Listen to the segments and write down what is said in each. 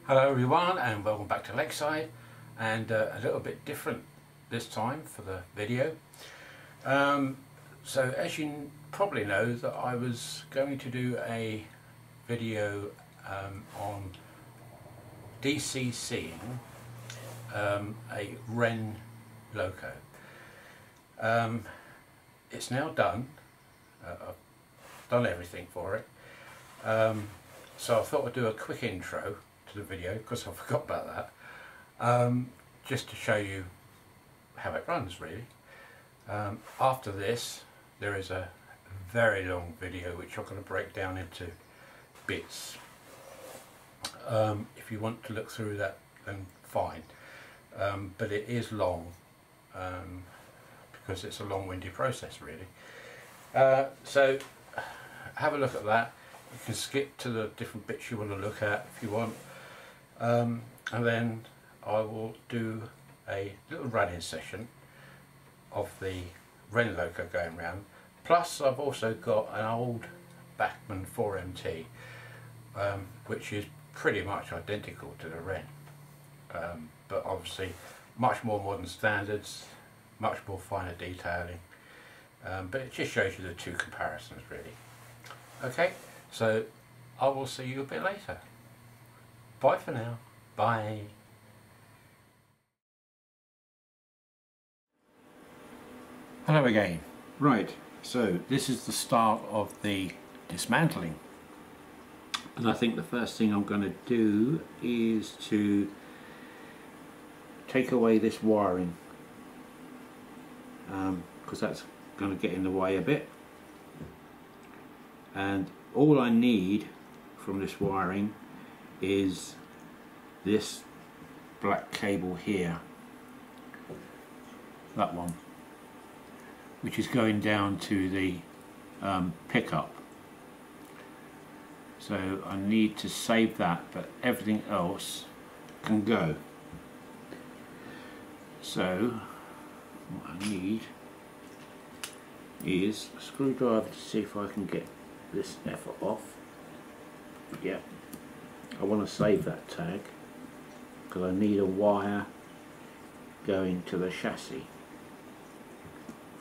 Hello everyone and welcome back to Lakeside, and a little bit different this time for the video. So as you probably know, that I was going to do a video on DCCing a Wrenn loco. It's now done. I've done everything for it, so I thought I'd do a quick intro to the video because I forgot about that, just to show you how it runs really. After this there is a very long video which I'm going to break down into bits. If you want to look through that, then fine, but it is long because it's a long-winded process really. So have a look at that. You can skip to the different bits you want to look at if you want. And then I will do a little running session of the Wrenn loco going round. Plus I've also got an old Bachmann 4MT, which is pretty much identical to the Wrenn, but obviously much more modern standards, much more finer detailing, but it just shows you the two comparisons really. Okay, so I will see you a bit later. Bye for now. Bye. Hello again. Right, so this is the start of the dismantling. And I think the first thing I'm going to do is to take away this wiring, because that's going to get in the way a bit. And all I need from this wiring is this black cable here, that one, which is going down to the pickup. So I need to save that, but everything else can go. So what I need is a screwdriver to see if I can get this effort off. Yeah, I want to save that tag because I need a wire going to the chassis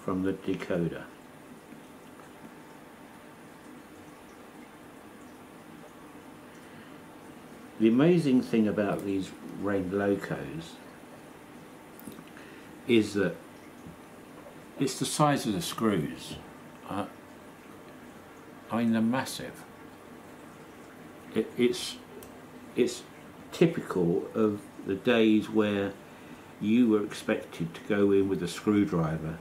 from the decoder. The amazing thing about these Wrenn locos is that it's the size of the screws. I mean, they're massive. It's typical of the days where you were expected to go in with a screwdriver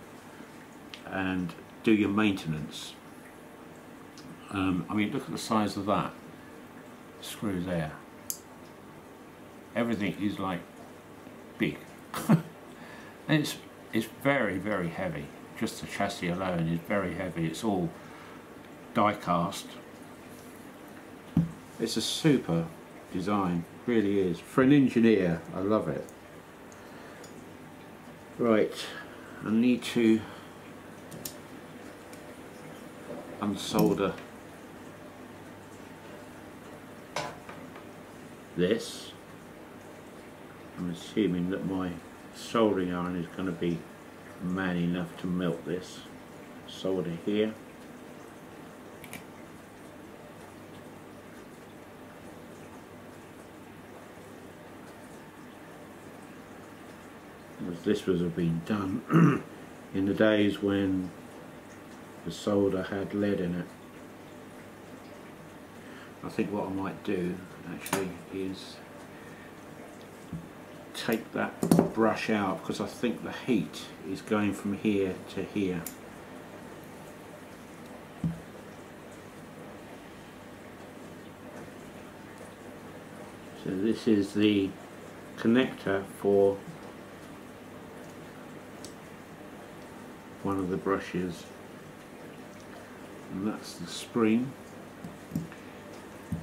and do your maintenance. I mean, look at the size of that screw there. Everything is like big. And it's very, very heavy. Just the chassis alone is very heavy. It's all die cast. It's a super design, really is. For an engineer, I love it. Right, I need to unsolder this. I'm assuming that my soldering iron is going to be man enough to melt this. Solder here. As this was have been done in the days when the solder had lead in it. I think what I might do actually is take that brush out, because I think the heat is going from here to here. So this is the connector for one of the brushes, and that's the spring,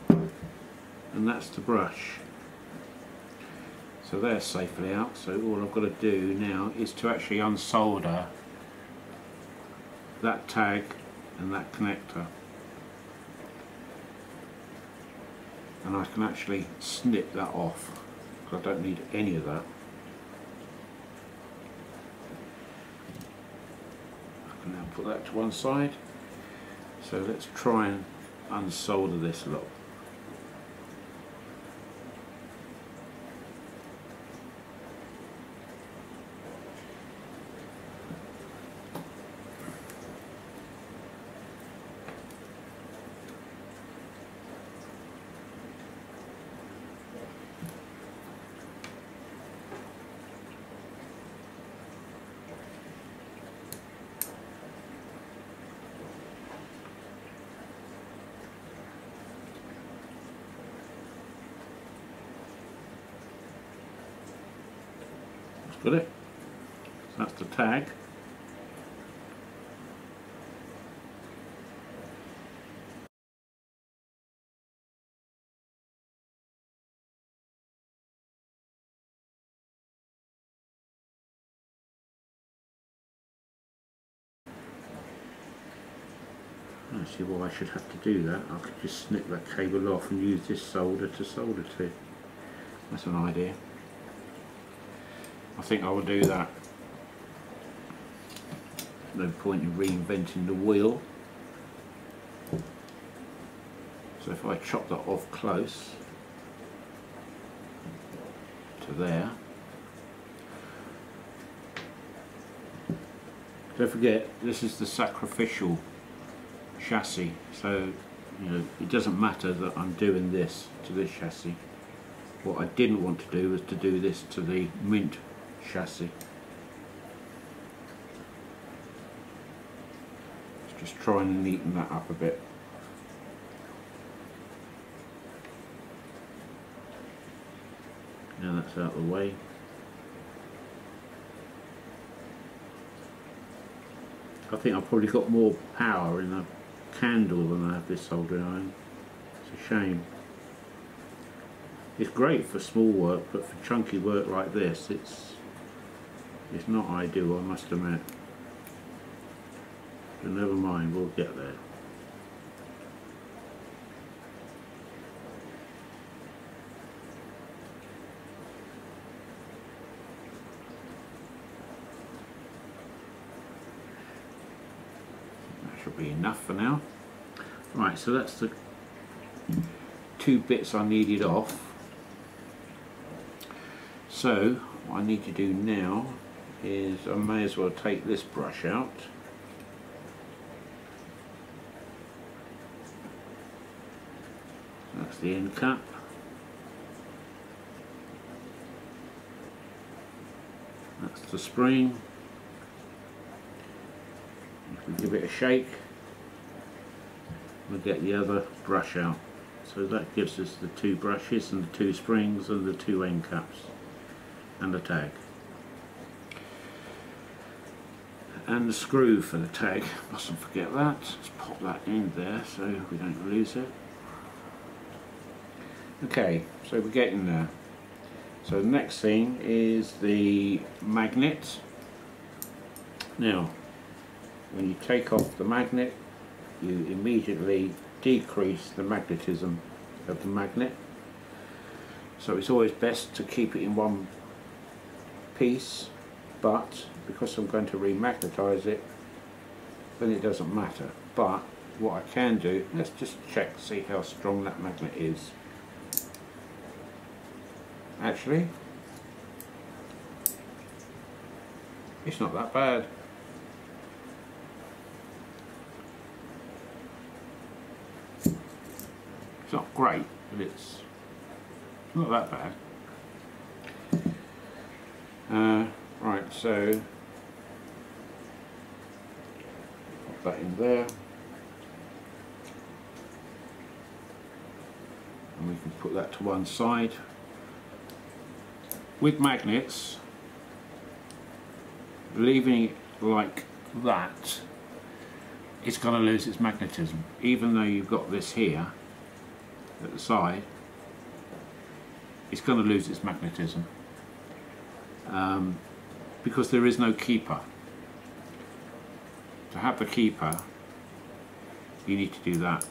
and that's the brush. So they're safely out, so all I've got to do now is to actually unsolder that tag and that connector. and I can actually snip that off because I don't need any of that. I can now put that to one side. So let's try and unsolder this lot. Got it? So that's the tag. I don't see why I should have to do that. I could just snip that cable off and use this solder to solder to. That's an idea. I think I will do that. No point in reinventing the wheel. So if I chop that off close to there. Don't forget, this is the sacrificial chassis, so you know it doesn't matter that I'm doing this to this chassis. What I didn't want to do was to do this to the mint chassis. Just try and neaten that up a bit. Now that's out of the way. I think I've probably got more power in the candle than I have this soldering iron. It's a shame. It's great for small work, but for chunky work like this, it's not ideal, I must admit. But never mind, we'll get there. That should be enough for now. Right, so that's the two bits I needed off. So what I need to do now is I may as well take this brush out. That's the end cap. That's the spring. If we give it a shake, we'll get the other brush out. So that gives us the two brushes and the two springs and the two end caps and the tag. And the screw for the tag, mustn't forget that. Let's pop that in there so we don't lose it. Okay, so we're getting there. So the next thing is the magnet. Now, when you take off the magnet, you immediately decrease the magnetism of the magnet. So it's always best to keep it in one piece, but because I'm going to remagnetize it, then it doesn't matter. But what I can do, let's just check to see how strong that magnet is. Actually, it's not that bad. It's not great, but it's not that bad. Right, so pop that in there, and we can put that to one side. With magnets, leaving it like that, it's going to lose its magnetism. Even though you've got this here at the side, it's going to lose its magnetism because there is no keeper. To have the keeper, you need to do that.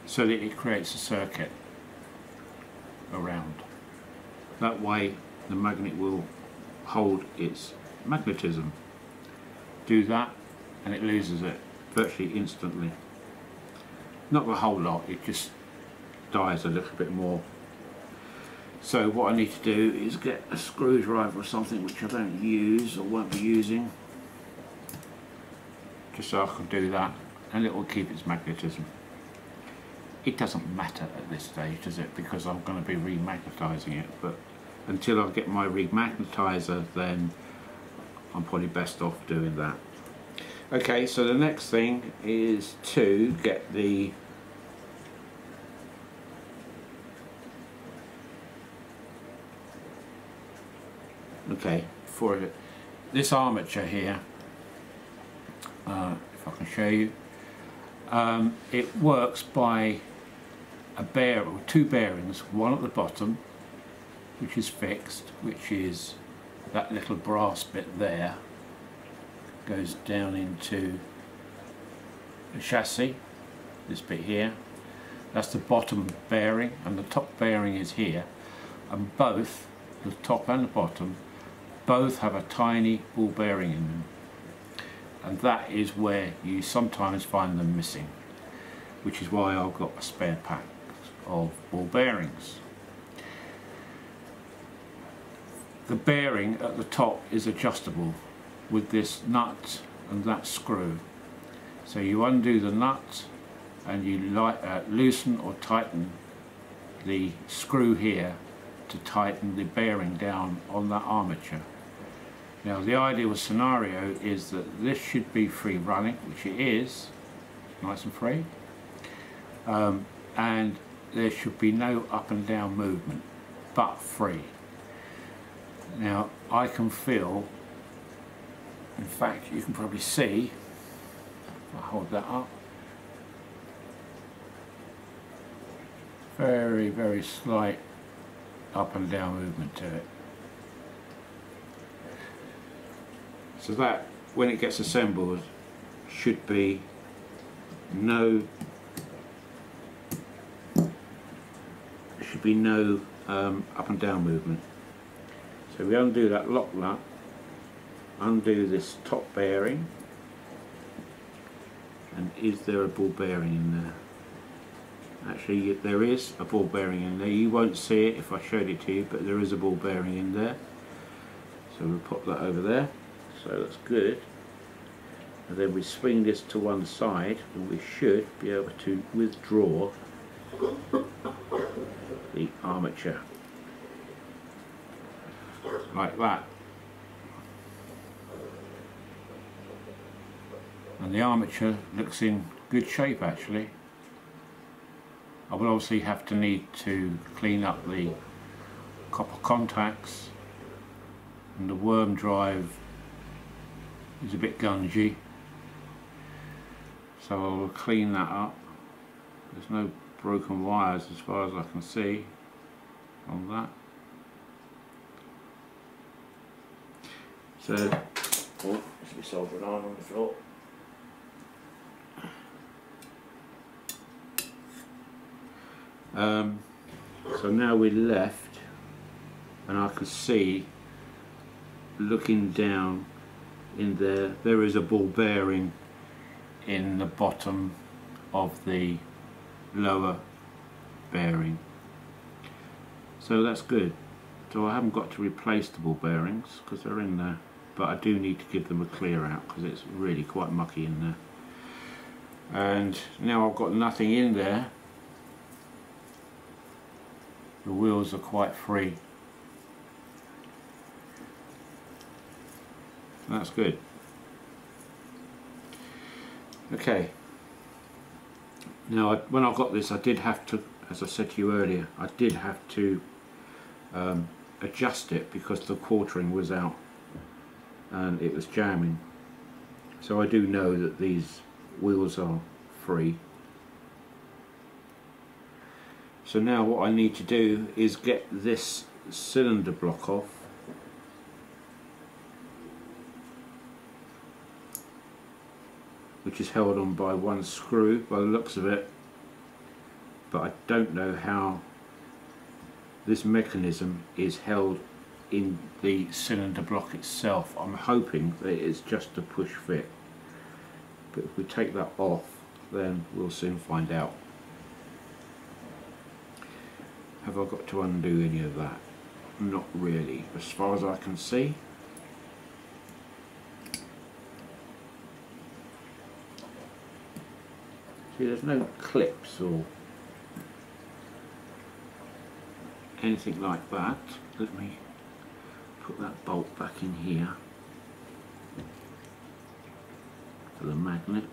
so that it creates a circuit around. That way the magnet will hold its magnetism. Do that and it loses it virtually instantly. Not a whole lot, it just dies a little bit more. So what I need to do is get a screwdriver or something, which I don't use or won't be using, just so I can do that, and it will keep its magnetism. It doesn't matter at this stage, does it, because I'm going to be remagnetising it, but until I get my remagnetizer, then I'm probably best off doing that. Okay, so the next thing is to get the for this armature here, if I can show you, it works by two bearings, one at the bottom which is fixed, which is that little brass bit there, goes down into the chassis, this bit here, that's the bottom bearing, and the top bearing is here, and both the top and the bottom both have a tiny ball bearing in them, and that is where you sometimes find them missing, which is why I've got a spare pack of ball bearings. The bearing at the top is adjustable with this nut and that screw, so you undo the nut and you loosen or tighten the screw here to tighten the bearing down on that armature. Now the ideal scenario is that this should be free running, which it is, nice and free, and there should be no up and down movement, but free. Now I can feel, in fact you can probably see, if I hold that up, very, very slight up and down movement to it. So that, when it gets assembled, should be no up and down movement. So we undo that lock nut, undo this top bearing, and is there a ball bearing in there? Actually there is a ball bearing in there. You won't see it if I showed it to you, but there is a ball bearing in there. So we'll pop that over there, so that's good. And then we swing this to one side and we should be able to withdraw the armature like that. And the armature looks in good shape actually. I will obviously need to clean up the copper contacts, and the worm drive is a bit gungy, so I will clean that up. There's no broken wires as far as I can see on that. So, oh, there's my soldering iron on the floor. So now we're left, and I can see, looking down in there, there is a ball bearing in the bottom of the lower bearing. So that's good. So I haven't got to replace the ball bearings because they're in there, but I do need to give them a clear out because it's really quite mucky in there. And now I've got nothing in there. The wheels are quite free. That's good. Okay. Now when I got this, I did have to, as I said to you earlier, I did have to adjust it because the quartering was out and it was jamming. So I do know that these wheels are free. So now what I need to do is get this cylinder block off, which is held on by one screw by the looks of it, but I don't know how this mechanism is held in the cylinder block itself. I'm hoping that it's just a push fit, but if we take that off, then we'll soon find out. Have I got to undo any of that? Not really, as far as I can see. See, there's no clips or anything like that. Let me put that bolt back in here for the magnet.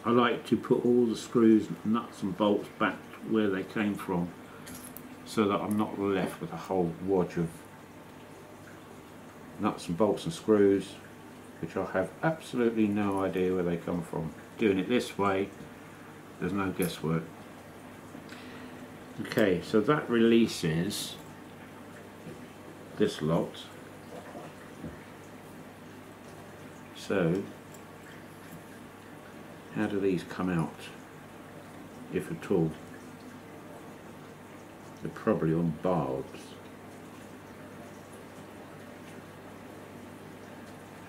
I like to put all the screws, nuts and bolts back where they came from, so that I'm not left with a whole wodge of nuts and bolts and screws which I have absolutely no idea where they come from. Doing it this way, there's no guesswork. Okay, so that releases this lot. So how do these come out, if at all? They're probably on barbs.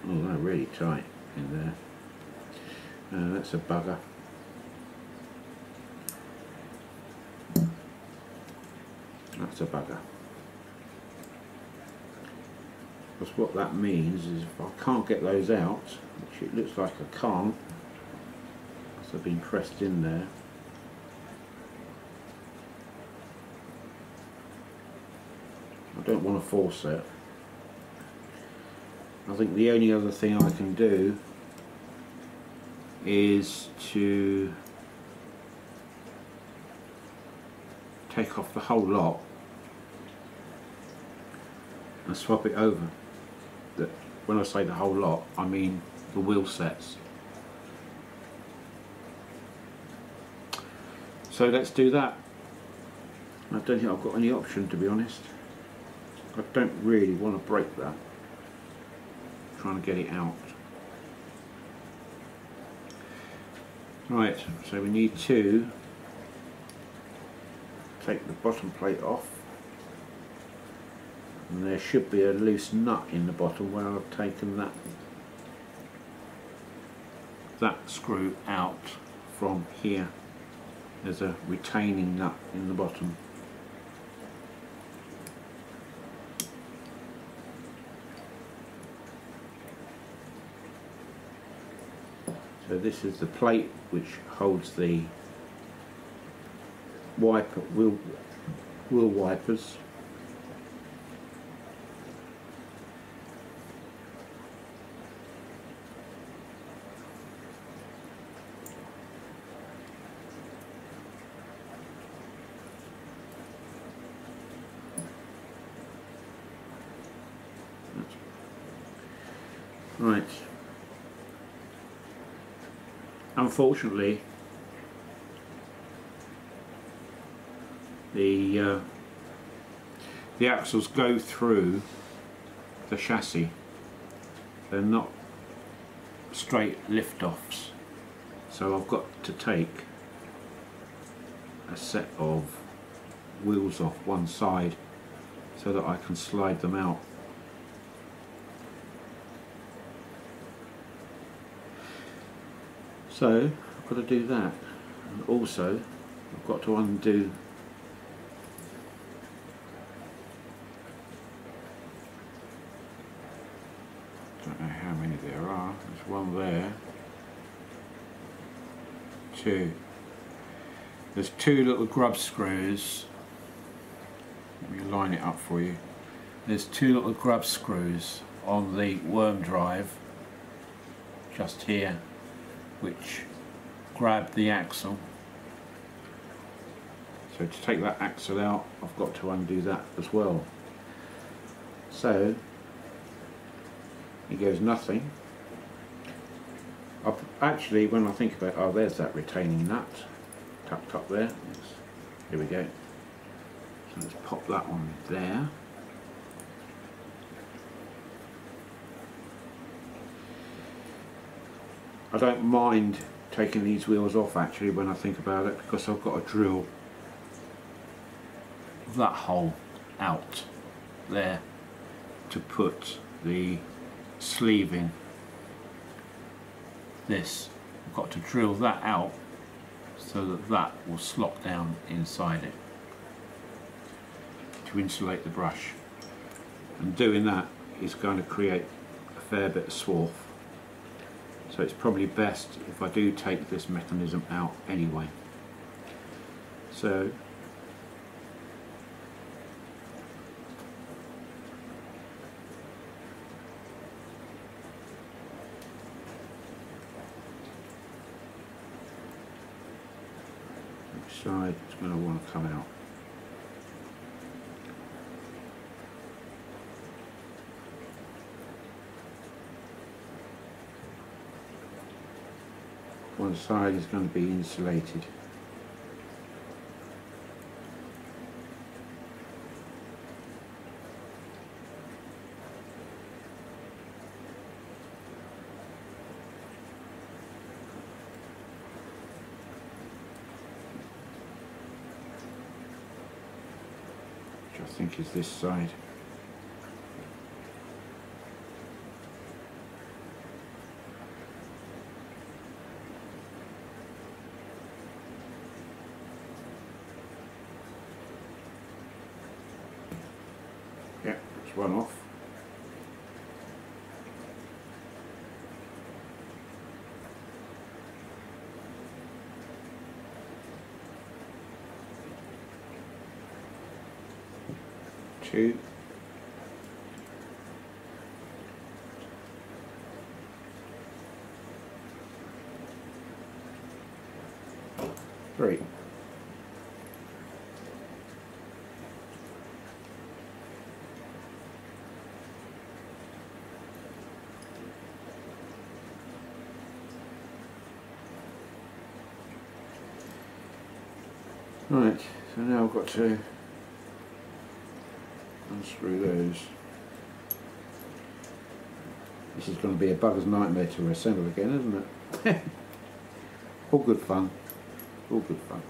Oh, they're really tight in there. That's a bugger. That's a bugger. Because what that means is if I can't get those out, which it looks like I can't, because they've been pressed in there, I don't want to force it. I think the only other thing I can do is to take off the whole lot and swap it over. When I say the whole lot, I mean the wheel sets. So let's do that. I don't think I've got any option, to be honest. I don't really want to break that. I'm trying to get it out. Right, so we need to take the bottom plate off, and there should be a loose nut in the bottom where I've taken that screw out from here. There's a retaining nut in the bottom. So this is the plate which holds the wiper, wheel wipers. Right. Unfortunately, the axles go through the chassis. They're not straight lift-offs, so I've got to take a set of wheels off one side so that I can slide them out. So I've got to do that, and also I've got to undo don't know how many there are. There's one there, two. There's two little grub screws. Let me line it up for you. There's two little grub screws on the worm drive just here, which grab the axle. So to take that axle out, I've got to undo that as well. So it goes nothing. Actually, when I think about it, oh, there's that retaining nut tucked up there. Here we go. So let's pop that on there. I don't mind taking these wheels off actually when I think about it, because I've got to drill that hole out there to put the sleeve in. This, I've got to drill that out so that that will slot down inside it to insulate the brush, and doing that is going to create a fair bit of swarf, so it's probably best if I do take this mechanism out anyway. So which side is going to want to come out? One side is going to be insulated. Which I think is this side. Yeah, that's one off. Two. Three. Right, so now I've got to unscrew those. This is going to be a bugger's nightmare to assemble again, isn't it? All good fun. All good fun.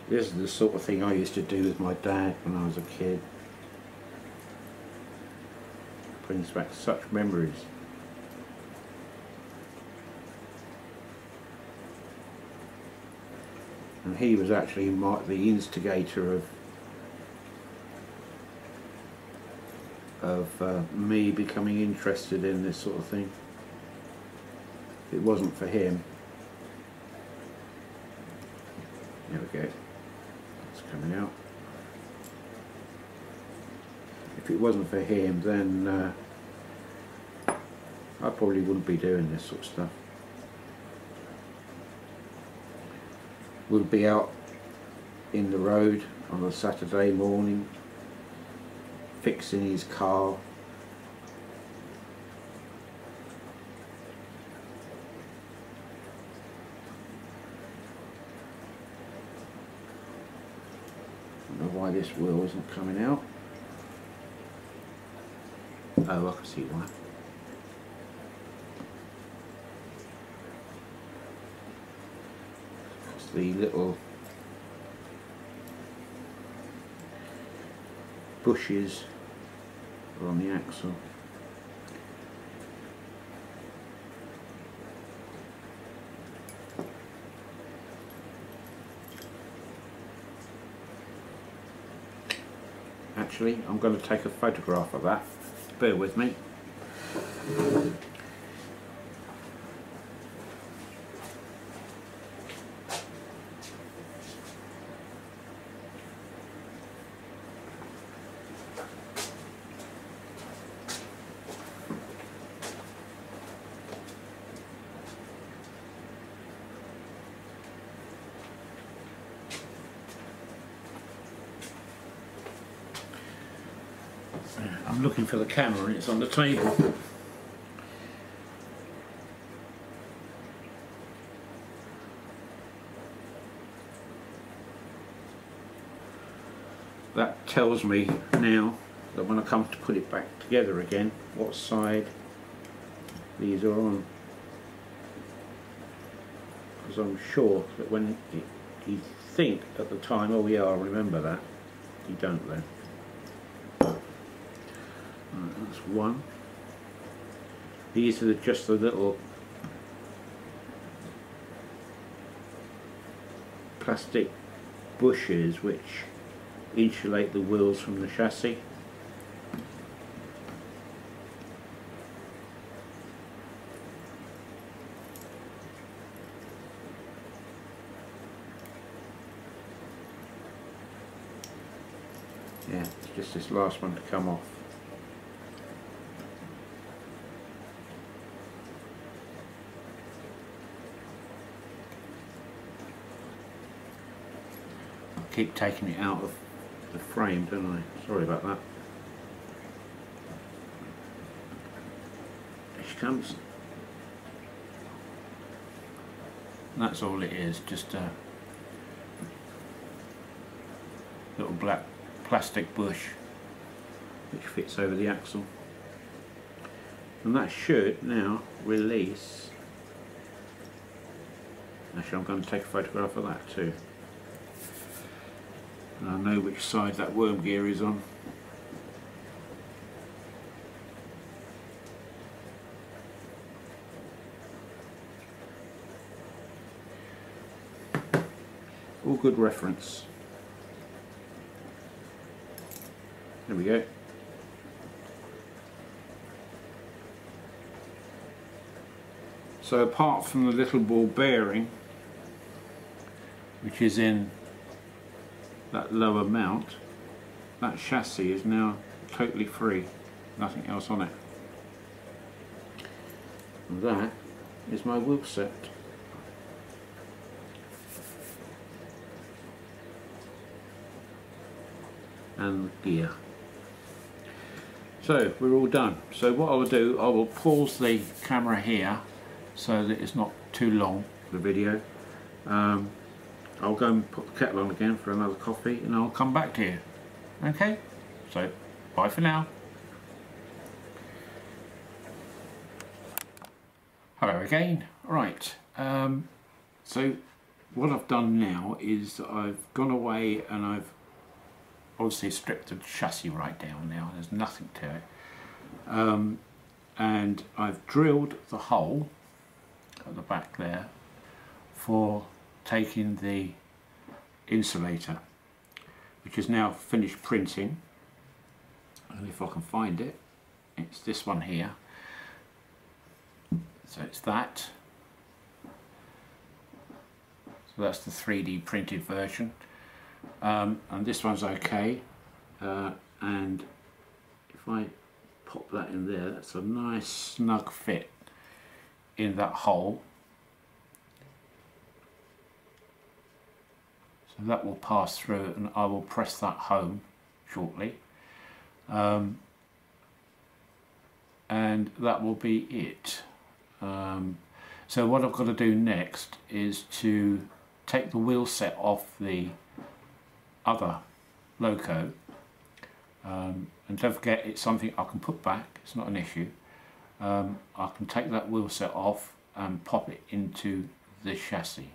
This is the sort of thing I used to do with my dad when I was a kid. Brings back such memories. And he was actually the instigator of me becoming interested in this sort of thing. If it wasn't for him, there we go. Coming out. If it wasn't for him, then I probably wouldn't be doing this sort of stuff. We'll be out in the road on a Saturday morning fixing his car. Why this wheel isn't coming out. Oh, I can see why. It's the little bushes are on the axle. Actually, I'm going to take a photograph of that. Bear with me. I'm looking for the camera and it's on the table. That tells me now that when I come to put it back together again, what side these are on. Because I'm sure that when you think at the time, oh yeah, I'll remember that, you don't then. Right, that's one. These are just the little plastic bushes which insulate the wheels from the chassis. Yeah, it's just this last one to come off. I keep taking it out of the frame, don't I? Sorry about that. Here she comes. And that's all it is, just a little black plastic bush which fits over the axle. And that should now release. Actually, I'm going to take a photograph of that too. And I know which side that worm gear is on. All good reference. There we go. So apart from the little ball bearing, which is in that lower mount, that chassis is now totally free, nothing else on it. And that is my wheel set. And the gear. So we're all done. So what I will do, I will pause the camera here so that it's not too long, the video. I'll go and put the kettle on again for another coffee and I'll come back to you. Okay? So, bye for now. Hello again. Right. So what I've done now is that I've gone away and I've obviously stripped the chassis right down now. There's nothing to it. And I've drilled the hole at the back there for taking the insulator, which is now finished printing. And if I can find it, it's this one here. So it's that. So that's the 3D printed version. And this one's okay. And if I pop that in there, that's a nice snug fit in that hole. So that will pass through and I will press that home shortly. And that will be it. So what I've got to do next is to take the wheel set off the other loco. And don't forget, it's something I can put back, it's not an issue. I can take that wheel set off and pop it into the chassis.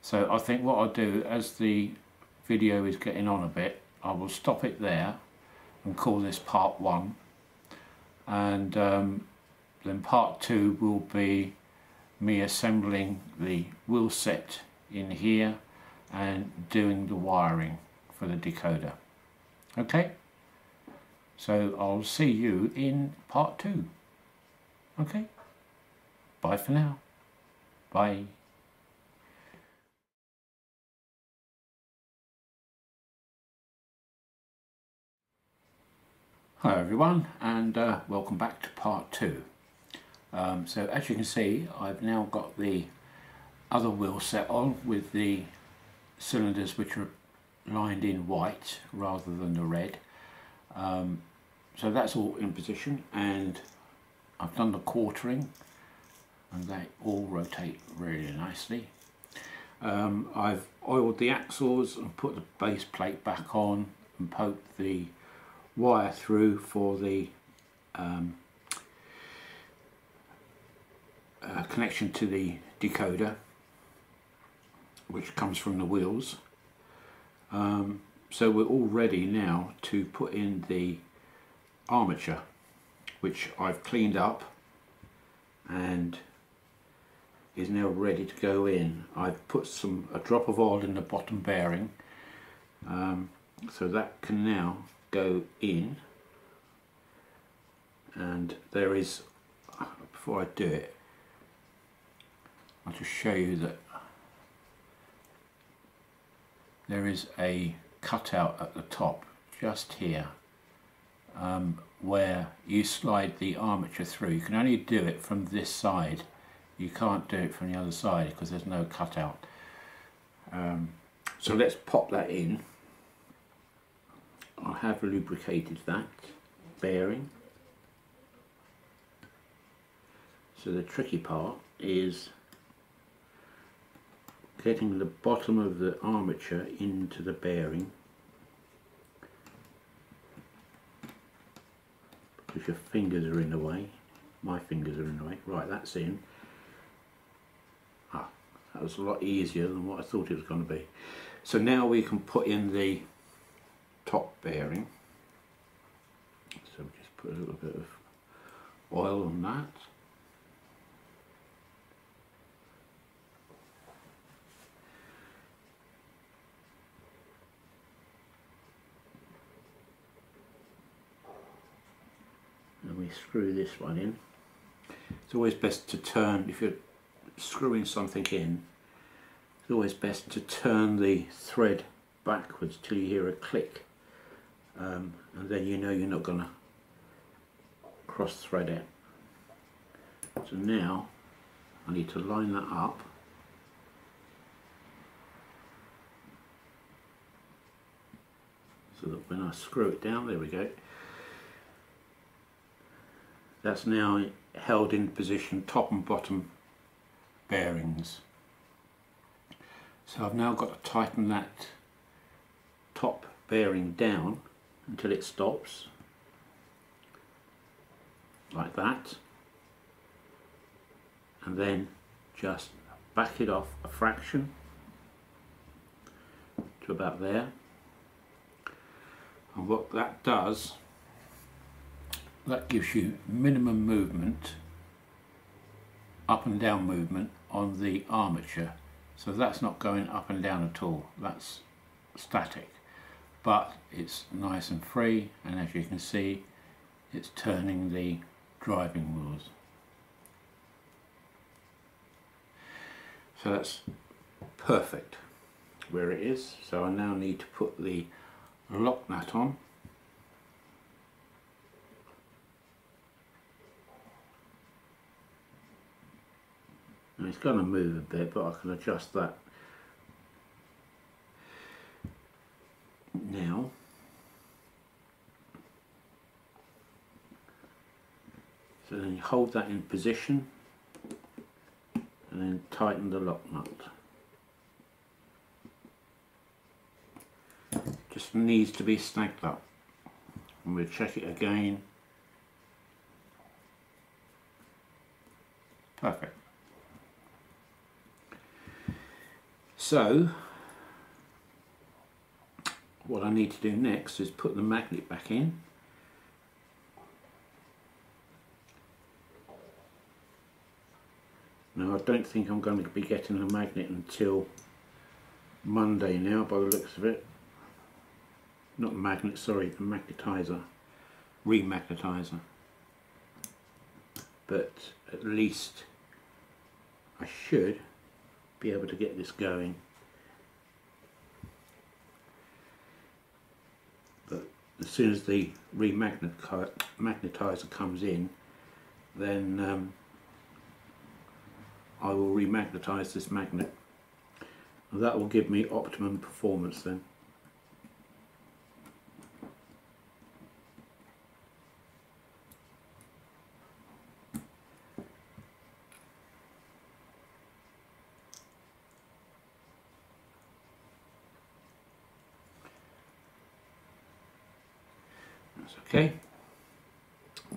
So I think what I'll do, as the video is getting on a bit, I will stop it there and call this part 1, and then part 2 will be me assembling the wheel set in here and doing the wiring for the decoder. Okay, so I'll see you in part 2. Okay, bye for now. Bye. Hello everyone, and welcome back to part 2. So as you can see, I've now got the other wheel set on with the cylinders which are lined in white rather than the red. So that's all in position, and I've done the quartering and they all rotate really nicely. I've oiled the axles and put the base plate back on and poked the wire through for the connection to the decoder, which comes from the wheels. So we're all ready now to put in the armature, which I've cleaned up and is now ready to go in. I've put a drop of oil in the bottom bearing, so that can now go in. And there is, before I do it, I'll just show you that there is a cutout at the top just here, where you slide the armature through. You can only do it from this side, you can't do it from the other side because there's no cutout. So let's pop that in. I have lubricated that bearing. So the tricky part is getting the bottom of the armature into the bearing, because your fingers are in the way. My fingers are in the way. Right, that's in. That was a lot easier than what I thought it was going to be. So now we can put in the top bearing. So we just put a little bit of oil on that. And we screw this one in. It's always best to turn, if you're screwing something in, it's always best to turn the thread backwards till you hear a click, and then you know you're not going to cross thread it. So now I need to line that up. So that when I screw it down, there we go. That's now held in position, top and bottom bearings. So I've now got to tighten that top bearing down until it stops, like that, and then just back it off a fraction to about there. And what that does, that gives you minimum movement, up and down movement on the armature. So that's not going up and down at all, that's static. But it's nice and free, and as you can see, it's turning the driving wheels. So that's perfect where it is. So I now need to put the lock nut on. And it's going to move a bit, but I can adjust that now. So then you hold that in position and then tighten the lock nut. Just needs to be snagged up. And we'll check it again. Perfect. So what I need to do next is put the magnet back in. Now I don't think I'm going to be getting the magnet until Monday now, by the looks of it. Not the magnet, sorry, the magnetizer, remagnetizer. But at least I should be able to get this going. But as soon as the remagnetizer comes in, then I will remagnetize this magnet, and that will give me optimum performance then. That's okay.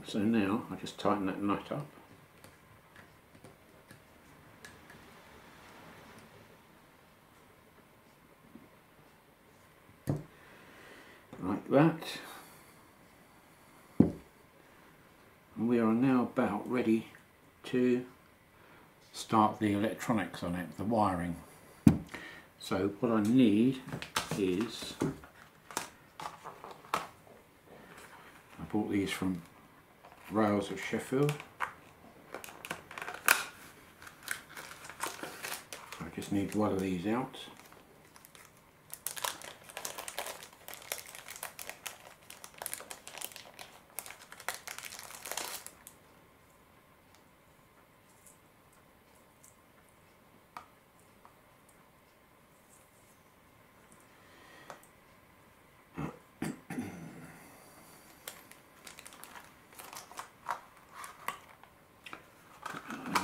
So now I just tighten that nut up. Like that. And we are now about ready to start the electronics on it, the wiring. So what I need is, I bought these from Rails of Sheffield. I just need one of these out.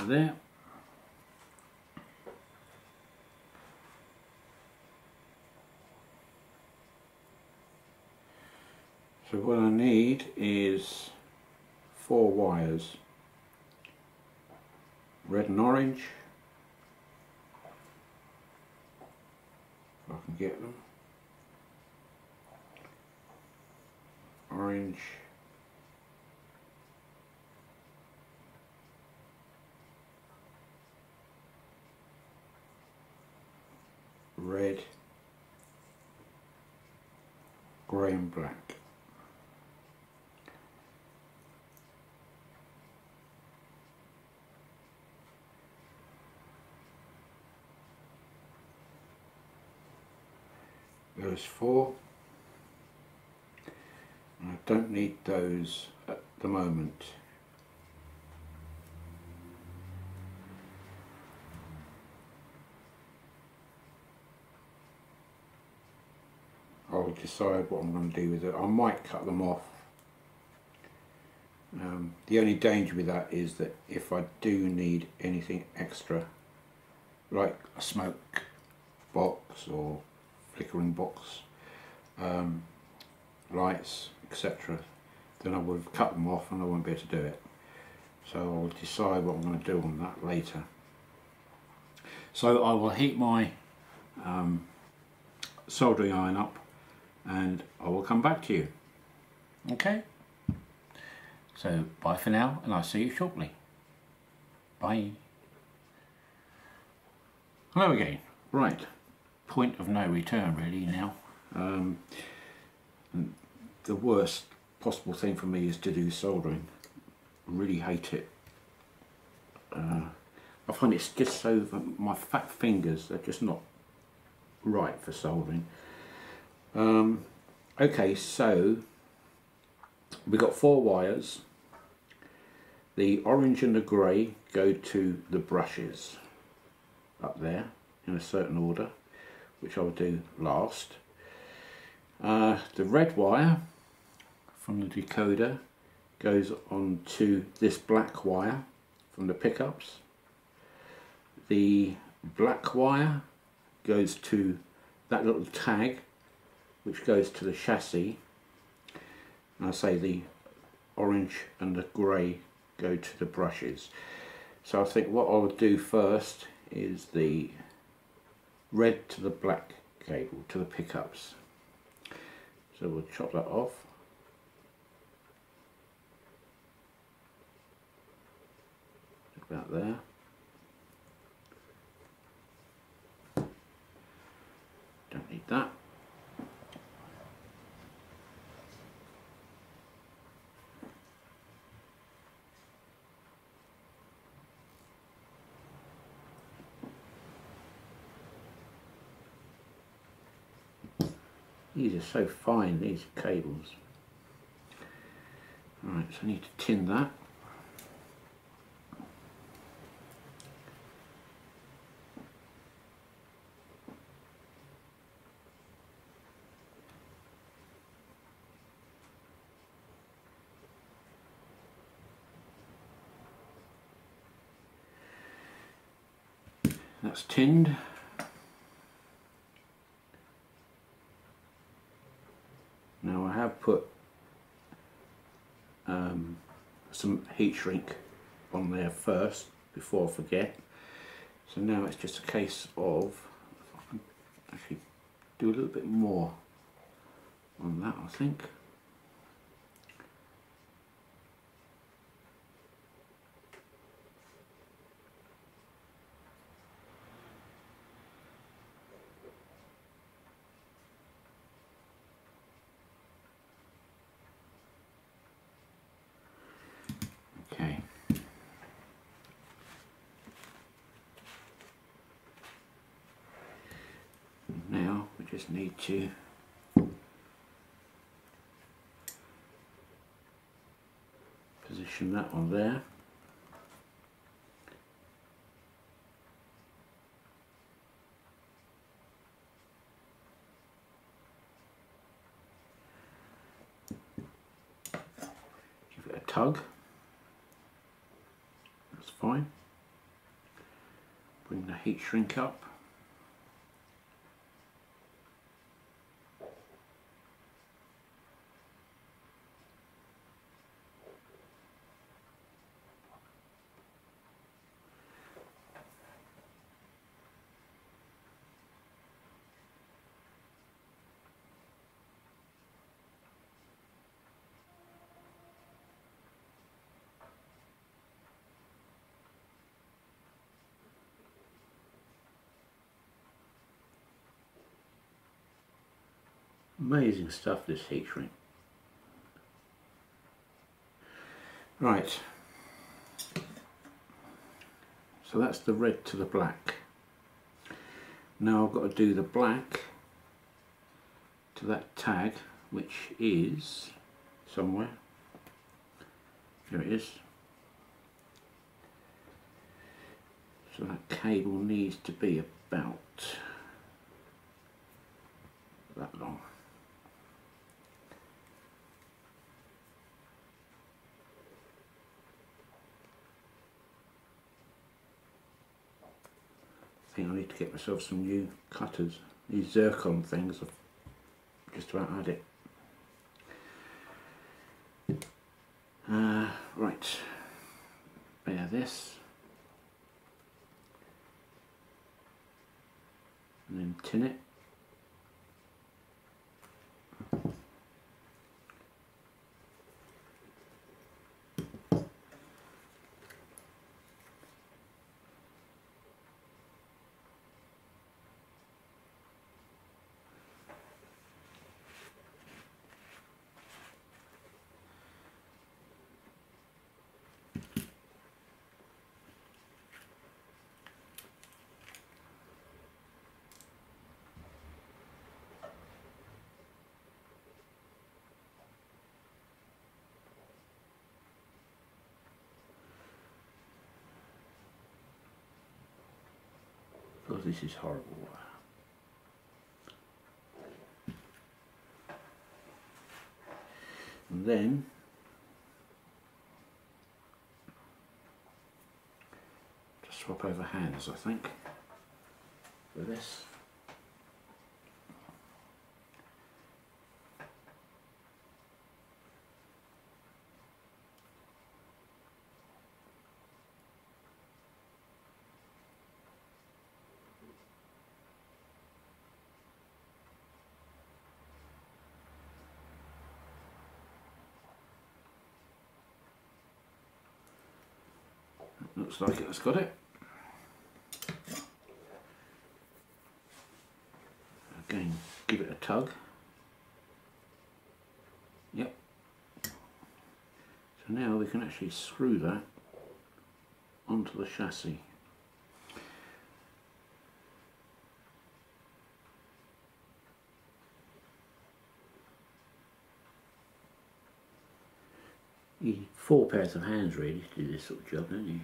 There. So what I need is 4 wires, red and orange, if I can get them, orange, red, grey and black. Those 4. I don't need those at the moment. I'll decide what I'm going to do with it. I might cut them off. The only danger with that is that if I do need anything extra, like a smoke box or flickering box, lights, etc., then I would have cut them off and I won't be able to do it. So I'll decide what I'm going to do on that later. So I will heat my soldering iron up and I will come back to you. Okay? So bye for now and I'll see you shortly. Bye. Hello again. Right. Point of no return really now. The worst possible thing for me is to do soldering. I really hate it. I find it's just so, my fat fingers are just not right for soldering. Okay, so we've got 4 wires. The orange and the grey go to the brushes up there in a certain order, which I'll do last. The red wire from the decoder goes on to this black wire from the pickups. The black wire goes to that little tag which goes to the chassis, and I say the orange and the grey go to the brushes. So I think what I'll do first is the red to the black cable to the pickups. So we'll chop that off. About there. Don't need that. These are so fine, these cables. Alright, so I need to tin that. That's tinned. Now I have put some heat shrink on there first before I forget. So now it's just a case of, if I can actually do a little bit more on that, I think. Okay. Now we just need to position that on there. Give it a tug. That's fine. Bring the heat shrink up. Amazing stuff, this heat shrink. Right, so that's the red to the black. Now I've got to do the black to that tag, which is somewhere. Here it is. So that cable needs to be about that long. I think I need to get myself some new cutters. These zircon things, I've just about had it. Right, bear this, and then tin it. Oh, this is horrible. And then just swap over hands, I think, for this. Looks like it's got it. Again, give it a tug. Yep. So now we can actually screw that onto the chassis. You need 4 pairs of hands really to do this sort of job, don't you?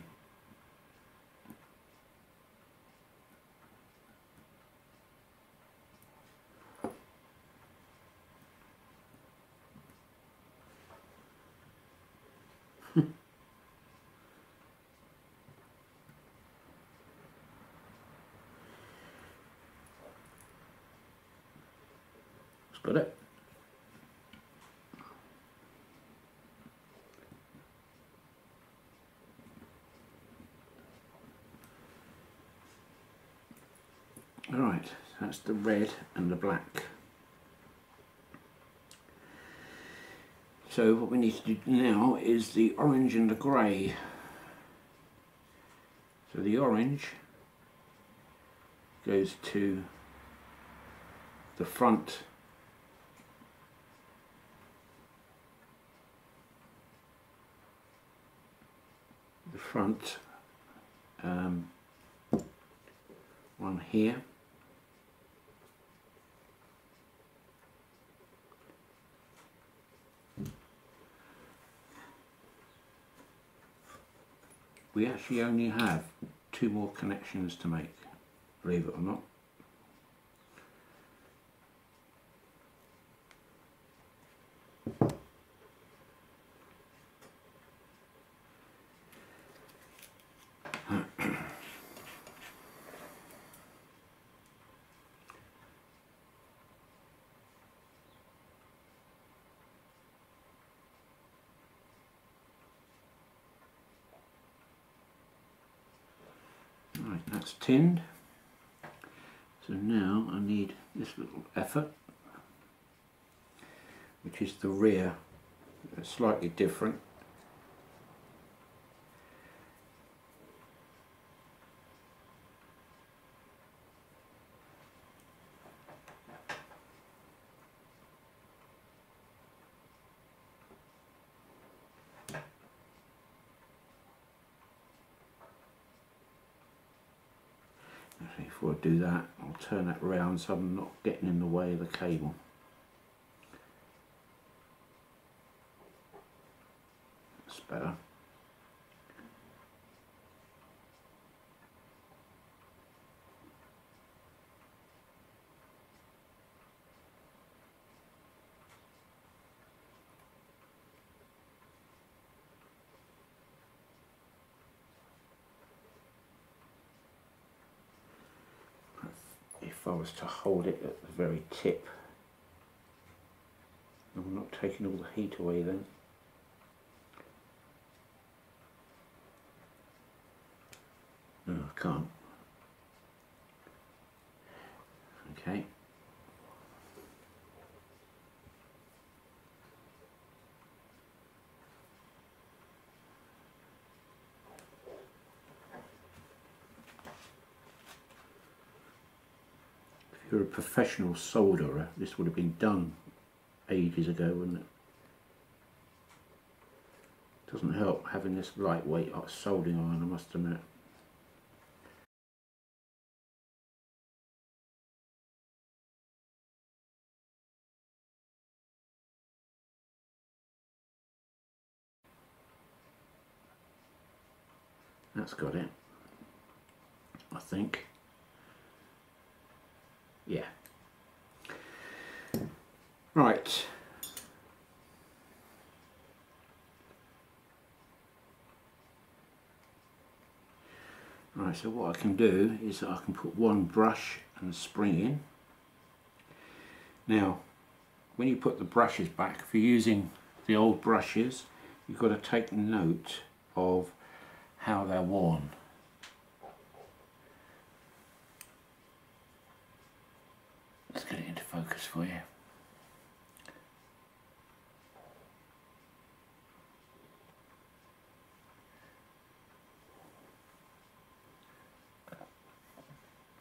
Got it. Alright, that's the red and the black. So what we need to do now is the orange and the grey. So the orange goes to the front one here, we actually only have 2 more connections to make, believe it or not. Right, that's tinned. So now I need this little effort, which is the rear, slightly different. Actually, before I do that, I'll turn that round so I'm not getting in the way of the cable. That's better. If I was to hold it at the very tip, I'm not taking all the heat away then. No, I can't. Okay. If you're a professional solderer, this would have been done ages ago, wouldn't it? Doesn't help having this lightweight soldering iron, I must admit. That's got it, I think. Yeah. Right. Right, so what I can do is I can put one brush and a spring in. Now, when you put the brushes back, if you're using the old brushes, you've got to take note of how they're worn. Let's get it into focus for you.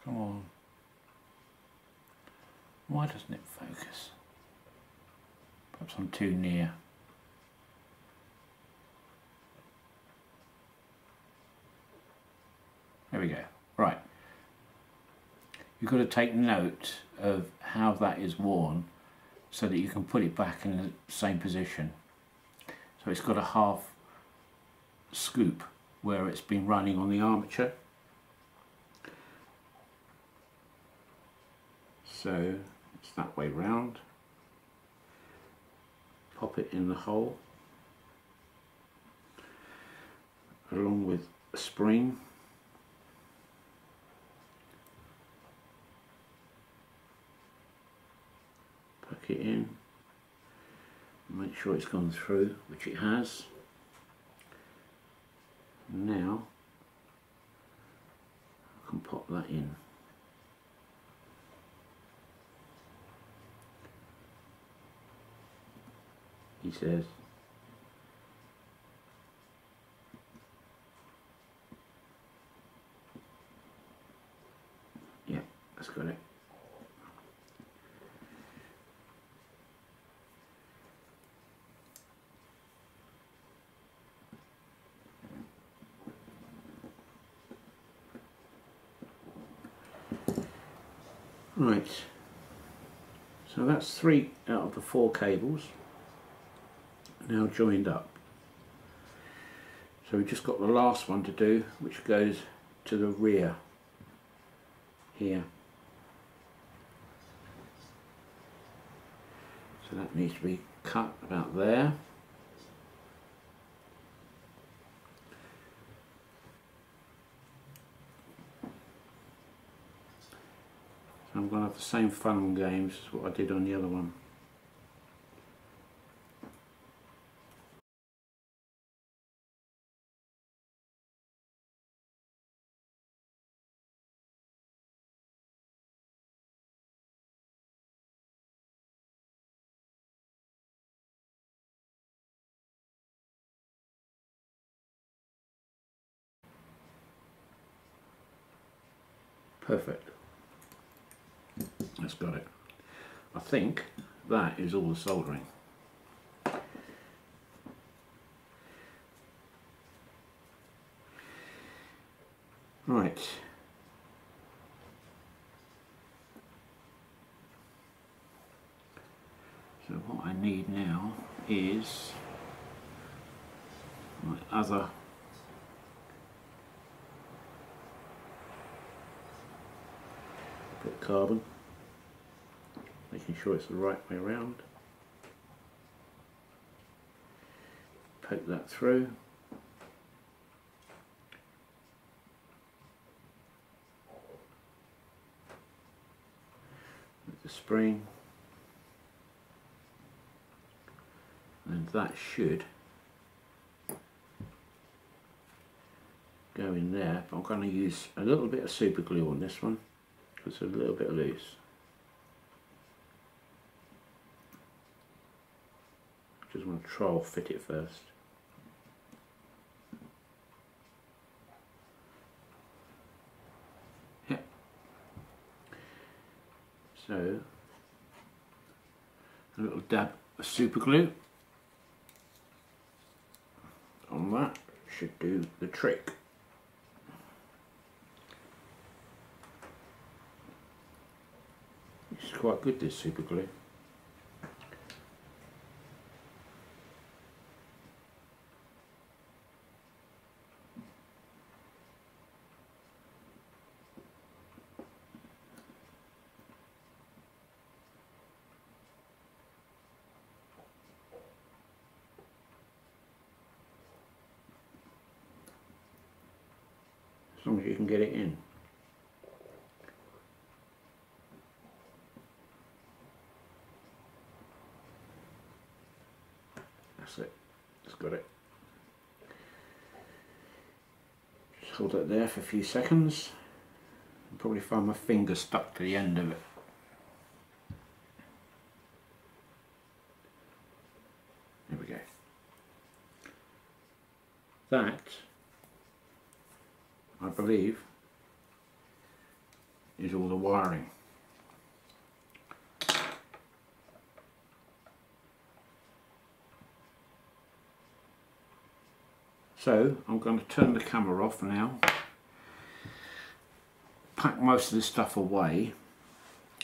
Come on. Why doesn't it focus? Perhaps I'm too near. There we go. Right. You've got to take note of how that is worn so that you can put it back in the same position. So it's got a half scoop where it's been running on the armature. So it's that way round. Pop it in the hole along with a spring. Poke it in. Make sure it's gone through, which it has. Now I can pop that in. says. Yeah, that's got it. Right, so that's 3 out of the 4 cables now joined up. So we've just got the last one to do, which goes to the rear here. So that needs to be cut about there. So I'm going to have the same fun and games as what I did on the other one. Perfect. That's got it. I think that is all the soldering. Right. So what I need now is my other bit of carbon, making sure it's the right way around. Poke that through. With the spring. And that should go in there, but I'm going to use a little bit of super glue on this one because it's a little bit loose. Just want to trial fit it first. Yep. So a little dab of super glue on that should do the trick. It's quite good, this super glue. As long as you can get it in. That's it. Just got it. Just hold it there for a few seconds. I'll probably find my finger stuck to the end of it. There we go. That, I believe, is all the wiring. So I'm going to turn the camera off now, pack most of this stuff away,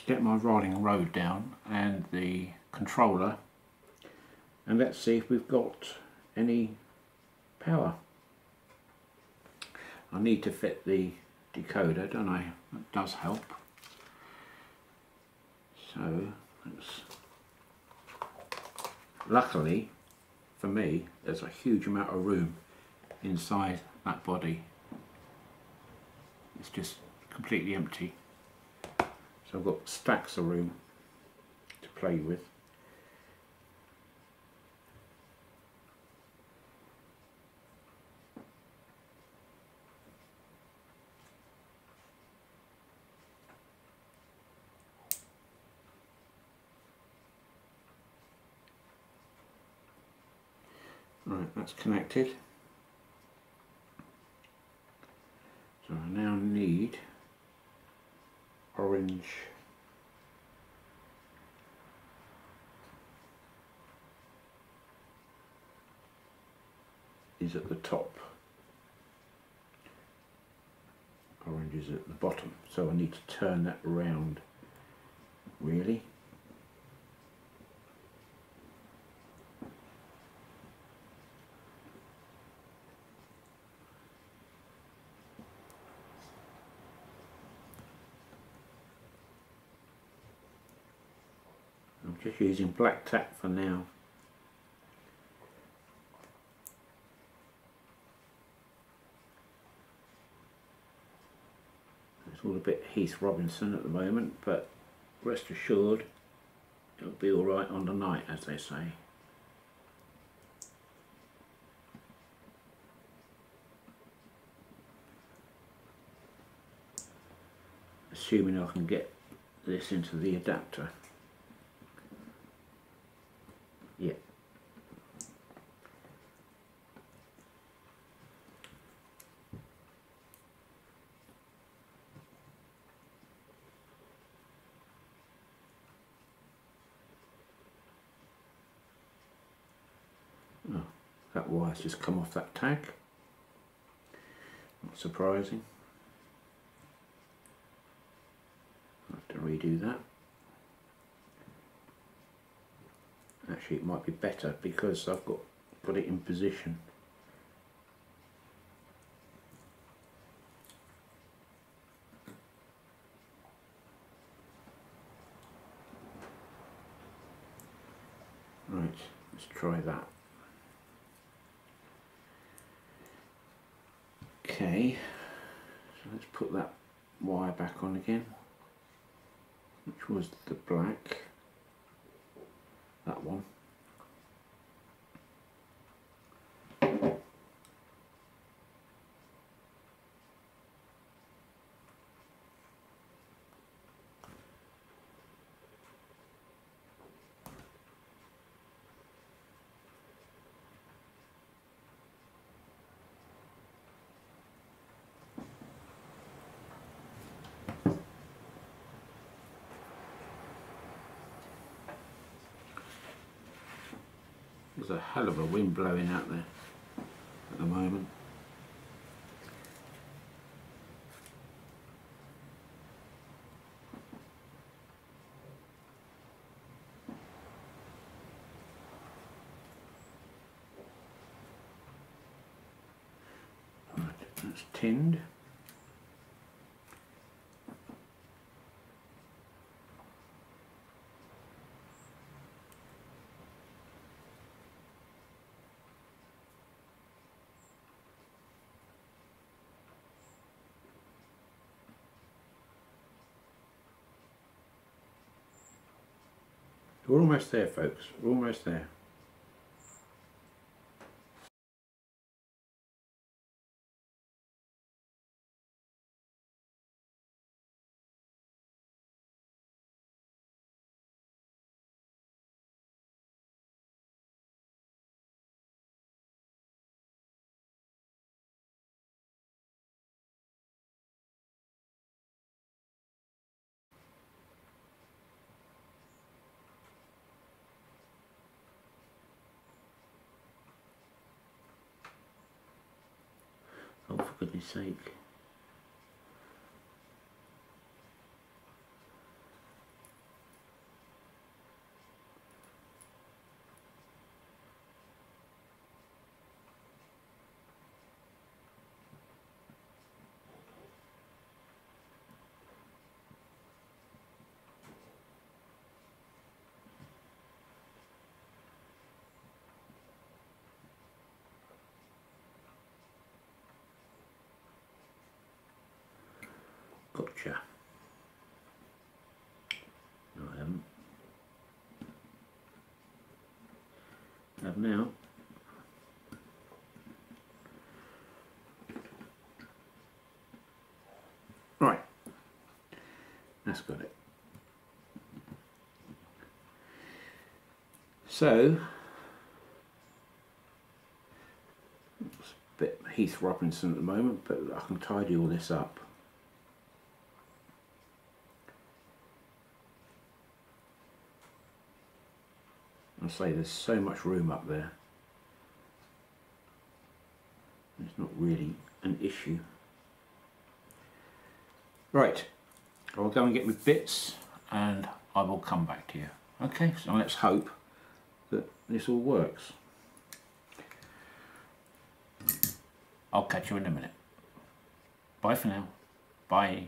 get my rolling road down and the controller, and let's see if we've got any power. I need to fit the decoder, don't I? That does help. So luckily for me, there's a huge amount of room inside that body. It's just completely empty. So I've got stacks of room to play with. Right, that's connected. So I now need orange is at the top, orange is at the bottom, so I need to turn that around really. I'm just using black tack for now. It's all a bit Heath Robinson at the moment, but rest assured it'll be alright on the night, as they say. Assuming I can get this into the adapter. Yeah. Oh, that wire's just come off that tag. Not surprising. I'll have to redo that. Actually, it might be better because I've got it in position. Right, let's try that. Okay, so let's put that wire back on again, which was the black, that one. There's a hell of a wind blowing out there at the moment. Right, that's tinned. We're almost there, folks. We're almost there. Oh, for goodness sake. Gotcha. No, I haven't. I have now. Right. That's got it. So, Heath Robinson at the moment, but I can tidy all this up. I say there's so much room up there. It's not really an issue. Right, I'll go and get my bits and I will come back to you. Okay, so let's hope that this all works. I'll catch you in a minute. Bye for now. Bye.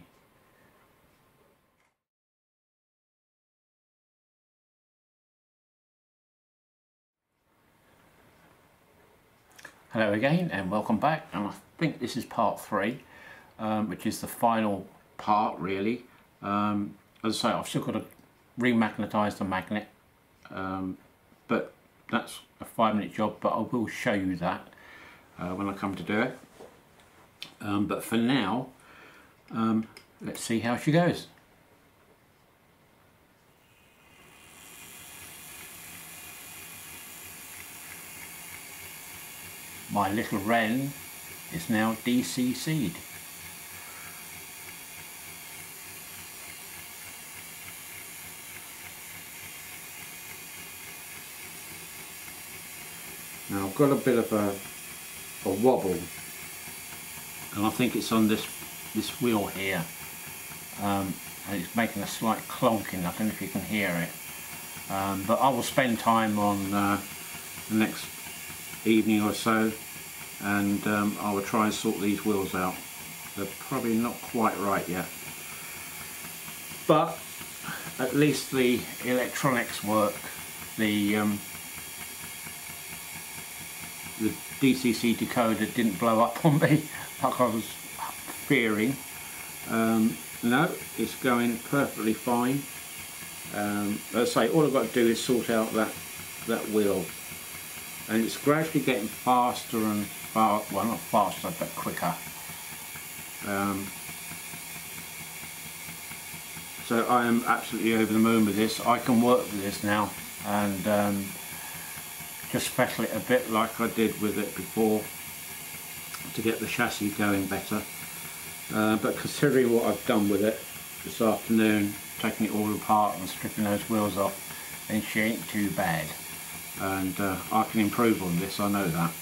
Hello again and welcome back, and I think this is part 3, which is the final part really. As I say, I've still got to remagnetise the magnet, but that's a 5-minute job, but I will show you that when I come to do it. But for now, let's see how she goes. My little Wrenn is now DCC'd. Now I've got a bit of a wobble, and I think it's on this wheel here, and it's making a slight clonking. I don't know if you can hear it, but I will spend time on the next evening or so, and I will try and sort these wheels out. They're probably not quite right yet, but at least the electronics work. The DCC decoder didn't blow up on me like I was fearing. No, it's going perfectly fine. As I say, all I've got to do is sort out that wheel, and it's gradually getting faster and well, not faster, but quicker. So I am absolutely over the moon with this. I can work with this now and just fettle it a bit like I did with it before to get the chassis going better. But considering what I've done with it this afternoon, taking it all apart and stripping those wheels off, then she ain't too bad. And I can improve on this, I know that.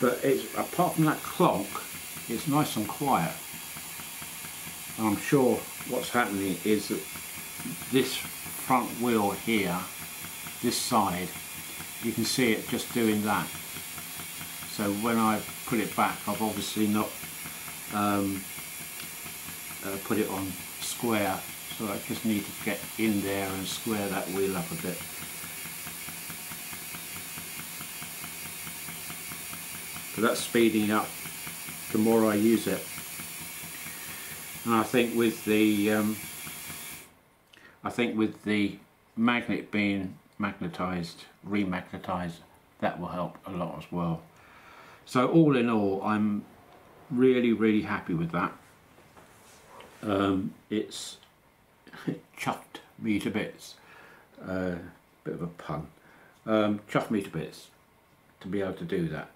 But it's, apart from that clonk, it's nice and quiet. And I'm sure what's happening is that this front wheel here, this side, you can see it just doing that. So when I put it back, I've obviously not put it on square, so I just need to get in there and square that wheel up a bit. But that's speeding up the more I use it. And I think with the magnet being magnetised, remagnetised, that will help a lot as well. So all in all, I'm really happy with that. It's chuffed me to bits. Bit of a pun. Chuffed me to bits to be able to do that.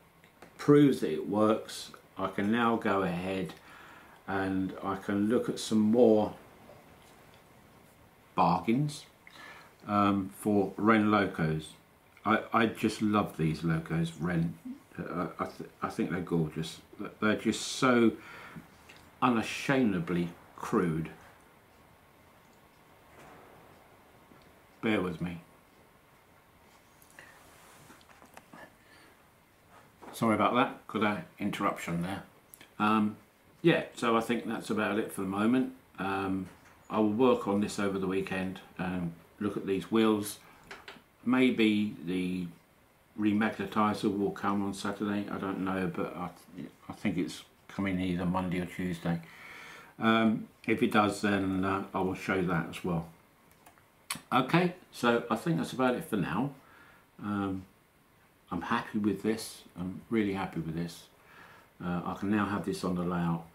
Proves that it works. I can now go ahead and I can look at some more bargains for Wrenn locos. I just love these locos, Wrenn. I think they're gorgeous. They're just so unashamedly crude. Bear with me. Sorry about that, got an interruption there. Yeah, so I think that's about it for the moment. I will work on this over the weekend and look at these wheels. Maybe the remagnetizer will come on Saturday, I don't know, but I think it's coming either Monday or Tuesday. If it does, then I will show that as well. Okay, so I think that's about it for now. I'm happy with this. I'm really happy with this. I can now have this on the layout,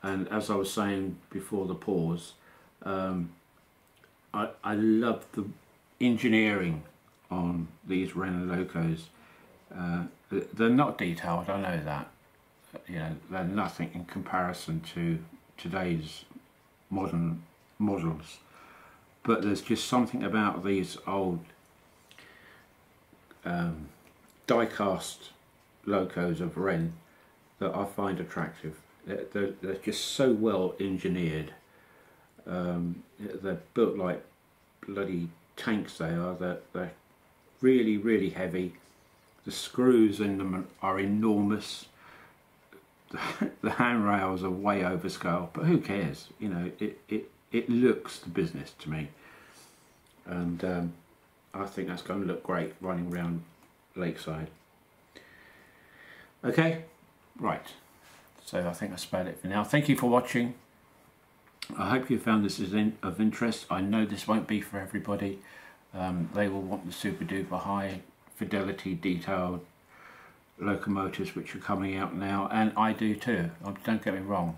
and as I was saying before the pause, I love the engineering on these Wrenn locos, they're not detailed, I know that. You know, they're nothing in comparison to today's modern models, but there's just something about these old die-cast locos of Wrenn that I find attractive. They're just so well engineered. They're built like bloody tanks. They are. They're really, really heavy. The screws in them are enormous. The handrails are way over scale, but who cares? You know, it looks the business to me, and I think that's going to look great running around Lakeside. Okay, right. So I think that's about it for now. Thank you for watching. I hope you found this of interest. I know this won't be for everybody. They will want the super duper high fidelity detailed locomotives which are coming out now, and I do too. Don't get me wrong.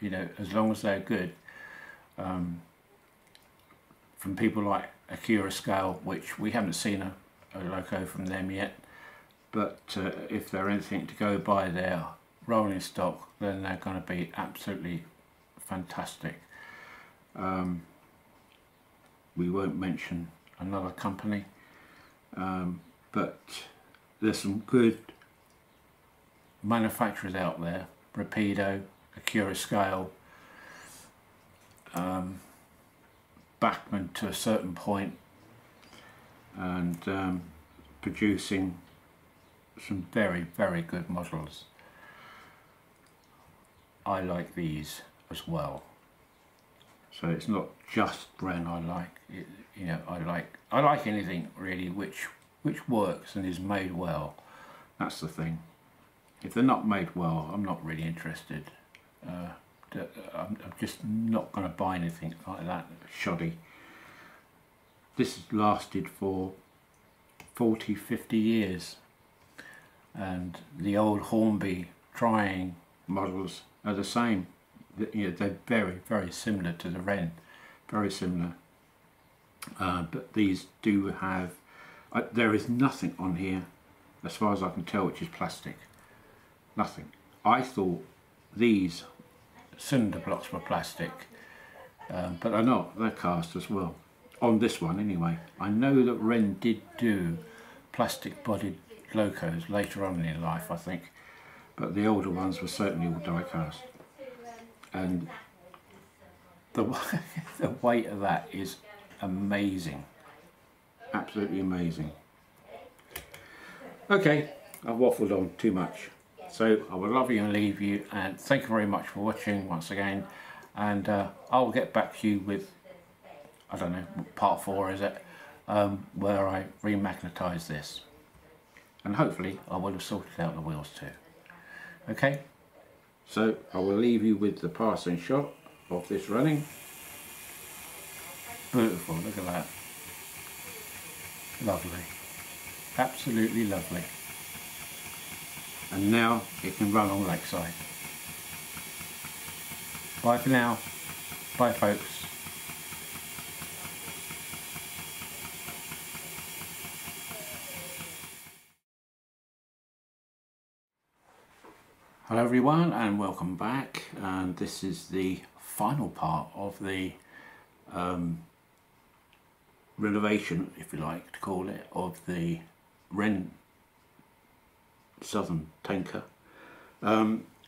You know, as long as they're good, from people like Acura Scale, which we haven't seen a loco from them yet, but if they're anything to go by their rolling stock, then they're going to be absolutely fantastic. We won't mention another company, but there's some good manufacturers out there. Rapido, Acura Scale, Bachmann to a certain point, and producing some very, very good models. I like these as well. So it's not just Wrenn I like. You know, I like anything really which works and is made well. That's the thing. If they're not made well, I'm not really interested. I'm just not going to buy anything like that shoddy. This has lasted for 40, 50 years, and the old Hornby trying models are the same. You know, they're very, very similar to the Wrenn, very similar. But these do have, there is nothing on here, as far as I can tell, which is plastic. Nothing. I thought these cylinder blocks were plastic, but they're not. They're cast as well. On this one, anyway. I know that Wrenn did do plastic-bodied locos later on in life, I think, but the older ones were certainly all die-cast. And the weight of that is amazing, absolutely amazing. Okay, I've waffled on too much, so I would love you and leave you, and thank you very much for watching once again, and I'll get back to you with, I don't know, part 4 is it, where I remagnetise this, and hopefully I will have sorted out the wheels too. Okay, so I will leave you with the passing shot of this running. Beautiful, look at that. Lovely. Absolutely lovely. And now it can run on Lakeside. Bye for now. Bye folks. Hello everyone and welcome back, and this is the final part of the renovation, if you like to call it, of the Wrenn Southern tanker,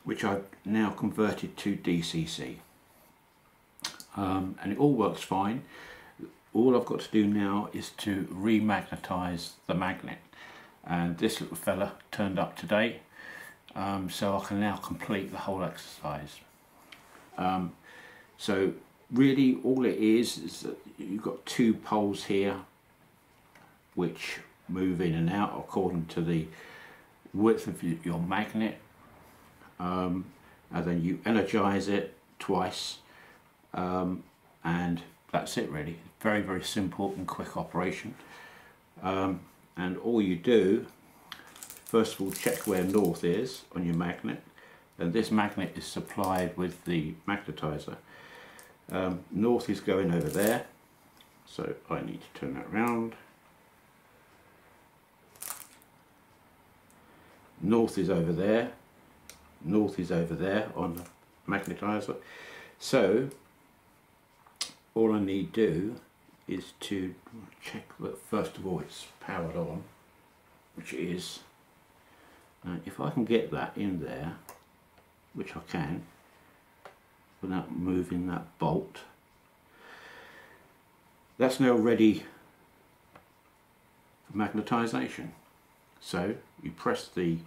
which I've now converted to DCC, and it all works fine. All I've got to do now is to remagnetise the magnet, and this little fella turned up today. So I can now complete the whole exercise. So really all it is that you've got 2 poles here which move in and out according to the width of your magnet, and then you energize it twice, and that's it really. Very, very simple and quick operation, and all you do, first of all, check where north is on your magnet, and this magnet is supplied with the magnetizer. North is going over there, so I need to turn that round. north is over there, north is over there on the magnetizer. So all I need to do is to check that first of all it's powered on, which it is. If I can get that in there, which I can, without moving that bolt, that's now ready for magnetisation. So you press the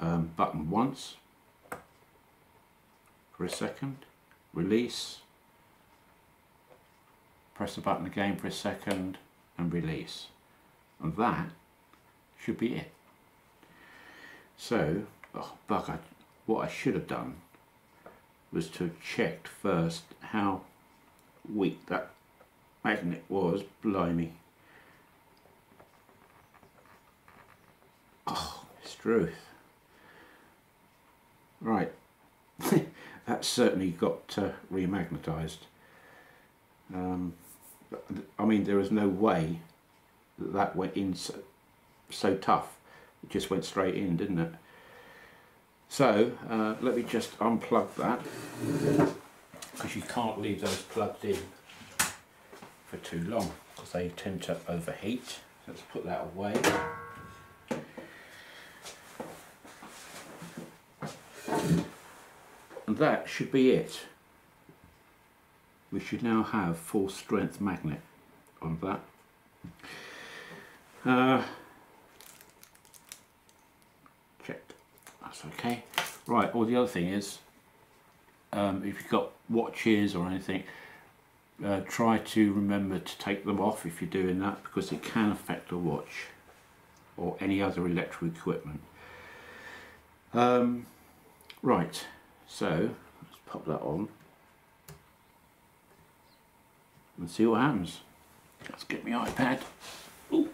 button once for a second, release, press the button again for a second and release, and that should be it. So, oh bugger, what I should have done was to have checked first how weak that magnet was. Blimey. Oh, it's truth. Right, that's certainly got remagnetised. I mean, there is no way that that went in so tough. It just went straight in, didn't it? So let me just unplug that, because you can't leave those plugged in for too long because they tend to overheat. Let's put that away. And that should be it. We should now have full strength magnet on that. Checked. That's okay. Right, well the other thing is, if you've got watches or anything, try to remember to take them off if you're doing that, because it can affect a watch or any other electrical equipment. Right, so let's pop that on and see what happens. Let's get my iPad. Ooh.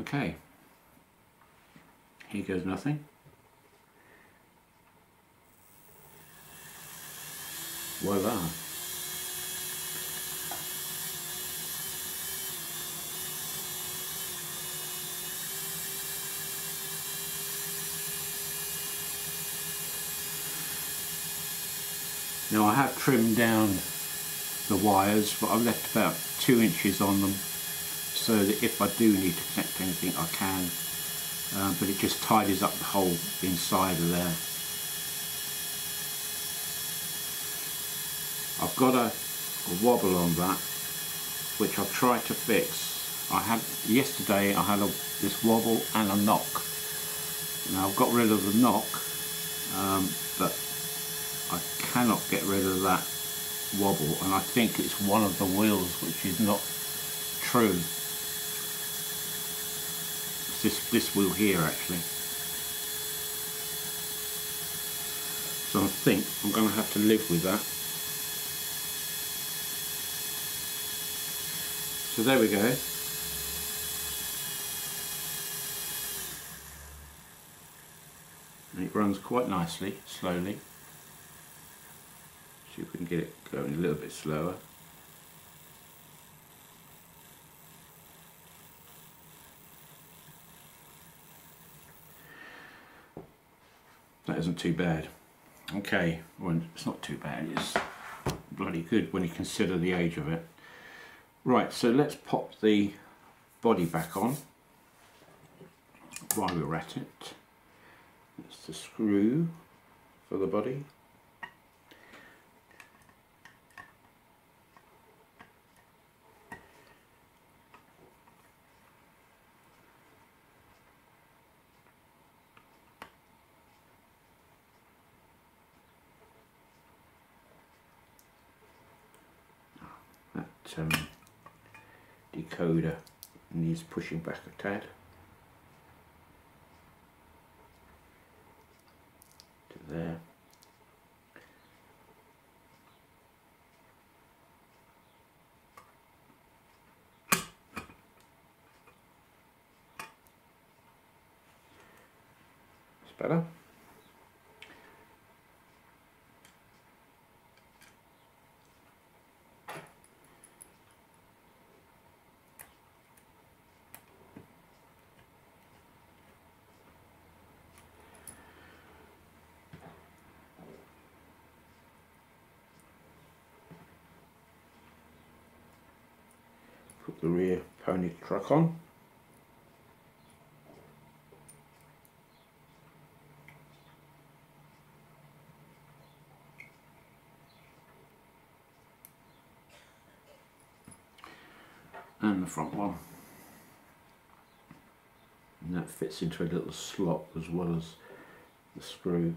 Okay, here goes nothing. Voila. Now I have trimmed down the wires, but I've left about 2 inches on them so that if I do need to connect anything I can, but it just tidies up the whole inside of there. I've got a wobble on that which I've tried to fix. Yesterday I had this wobble and a knock. Now I've got rid of the knock, but I cannot get rid of that wobble, and I think it's one of the wheels which is not true. It's this wheel here actually. So I think I'm going to have to live with that. So there we go. And it runs quite nicely, slowly. See if we can get it going a little bit slower. That isn't too bad. Okay, well, it's not too bad, it's bloody good when you consider the age of it. Right, so let's pop the body back on while we're at it. That's the screw for the body. That decoder needs pushing back a tad to there. It's better. Put the rear pony truck on. And the front one. And that fits into a little slot as well as the screw.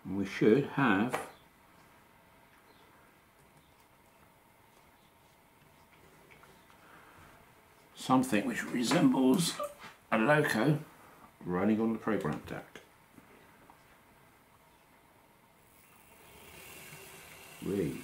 And we should have something which resembles a loco running on the program deck. Whee.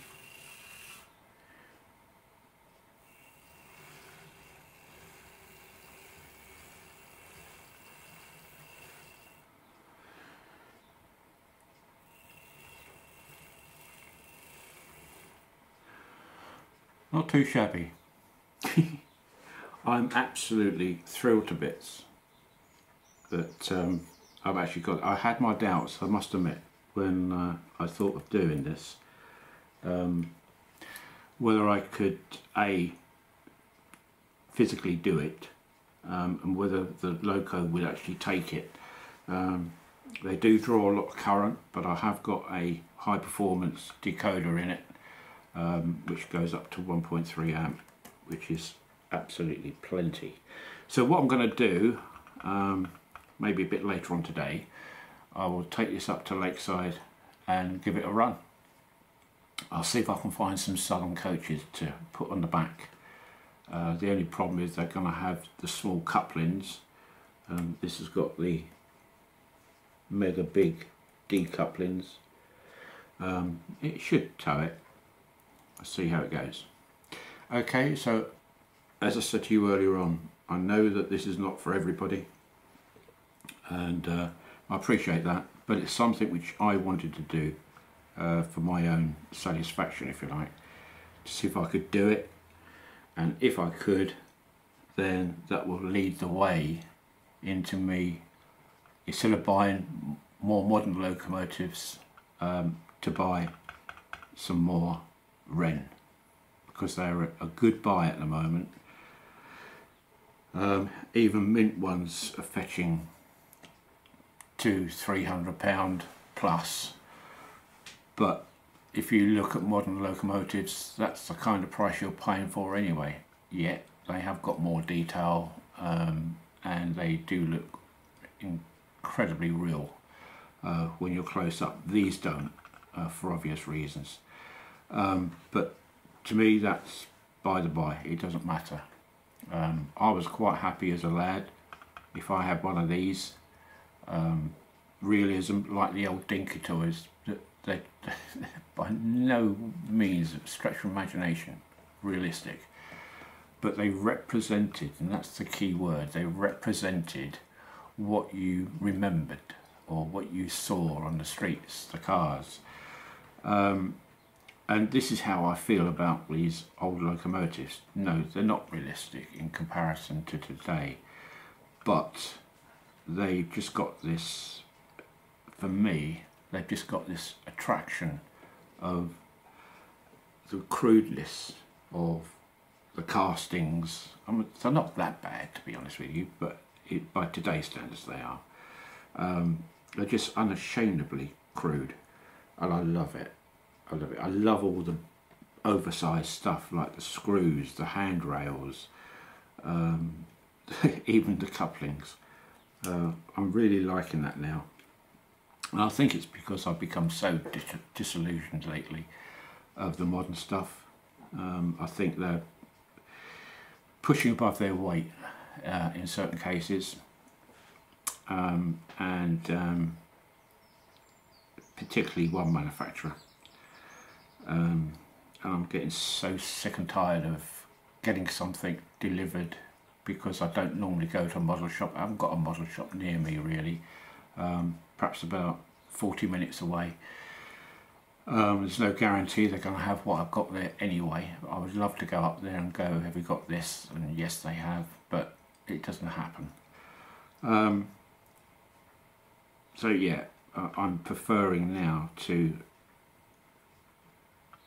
Not too shabby. I'm absolutely thrilled to bits that I've actually got. I had my doubts, I must admit, when I thought of doing this, whether I could physically do it, and whether the loco would actually take it. They do draw a lot of current, but I have got a high performance decoder in it, which goes up to 1.3 amp, which is absolutely plenty. So what I'm going to do, maybe a bit later on today, I will take this up to Lakeside and give it a run. I'll see if I can find some Southern coaches to put on the back. The only problem is they're going to have the small couplings. This has got the mega big D couplings. It should tow it. I'll see how it goes. Okay, so as I said to you earlier on, I know that this is not for everybody, and I appreciate that, but it's something which I wanted to do for my own satisfaction, if you like, to see if I could do it, and if I could, then that will lead the way into me, instead of buying more modern locomotives, to buy some more Wrenn, because they're a good buy at the moment. Even mint ones are fetching £200–300 plus, but if you look at modern locomotives, that's the kind of price you're paying for anyway. Yet they have got more detail, and they do look incredibly real when you're close up. These don't, for obvious reasons. But to me, that's by the by, it doesn't matter. I was quite happy as a lad if I had one of these. Realism, like the old dinky toys, they by no means stretch your imagination, realistic, but they represented, and that's the key word, they represented what you remembered or what you saw on the streets, the cars. And this is how I feel about these old locomotives. No, they're not realistic in comparison to today, but they've just got this, for me, they've just got this attraction of the crudeness of the castings. I mean, they're not that bad, to be honest with you, but by today's standards they are. They're just unashamedly crude, and I love it. I love it. I love all the oversized stuff, like the screws, the handrails, even the couplings. I'm really liking that now, and I think it's because I've become so disillusioned lately of the modern stuff. I think they're pushing above their weight in certain cases, and particularly one manufacturer. And I'm getting so sick and tired of getting something delivered, because I don't normally go to a model shop. I haven't got a model shop near me really. Perhaps about 40 minutes away. There's no guarantee they're going to have what I've got there anyway. I would love to go up there and go, have you got this? And yes, they have, but it doesn't happen. So yeah, I'm preferring now to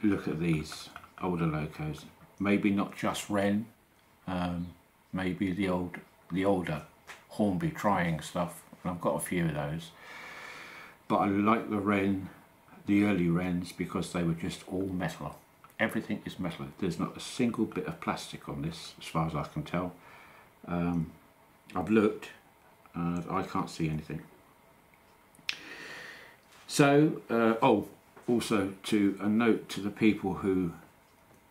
look at these older locos. Maybe not just Wrenn, maybe the older Hornby trying stuff. And I've got a few of those. But I like the Wrenn, the early Wrenns, because they were just all metal. Everything is metal. There's not a single bit of plastic on this, as far as I can tell. I've looked, and I can't see anything. So, oh, also a note to the people who,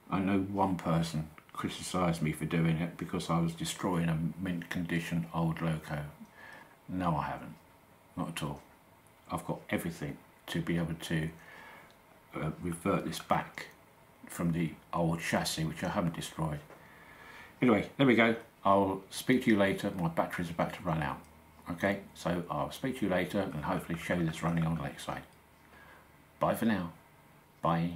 I know one person criticised me for doing it because I was destroying a mint condition old loco. No, I haven't, not at all. I've got everything to be able to revert this back from the old chassis, which I haven't destroyed. Anyway, there we go. I'll speak to you later. My battery's about to run out. Okay, so I'll speak to you later and hopefully show this running on Lakeside. Bye for now. Bye.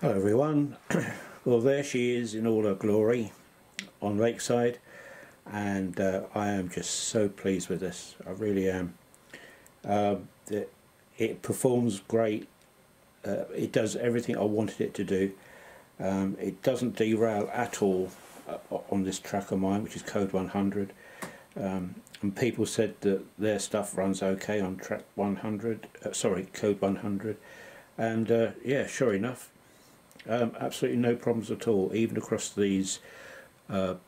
Hello everyone. Well, there she is in all her glory on Lakeside, and I am just so pleased with this. I really am. It performs great. It does everything I wanted it to do. It doesn't derail at all on this track of mine, which is Code 100. And people said that their stuff runs okay on track 100. Sorry, Code 100. And yeah, sure enough. Absolutely no problems at all, even across these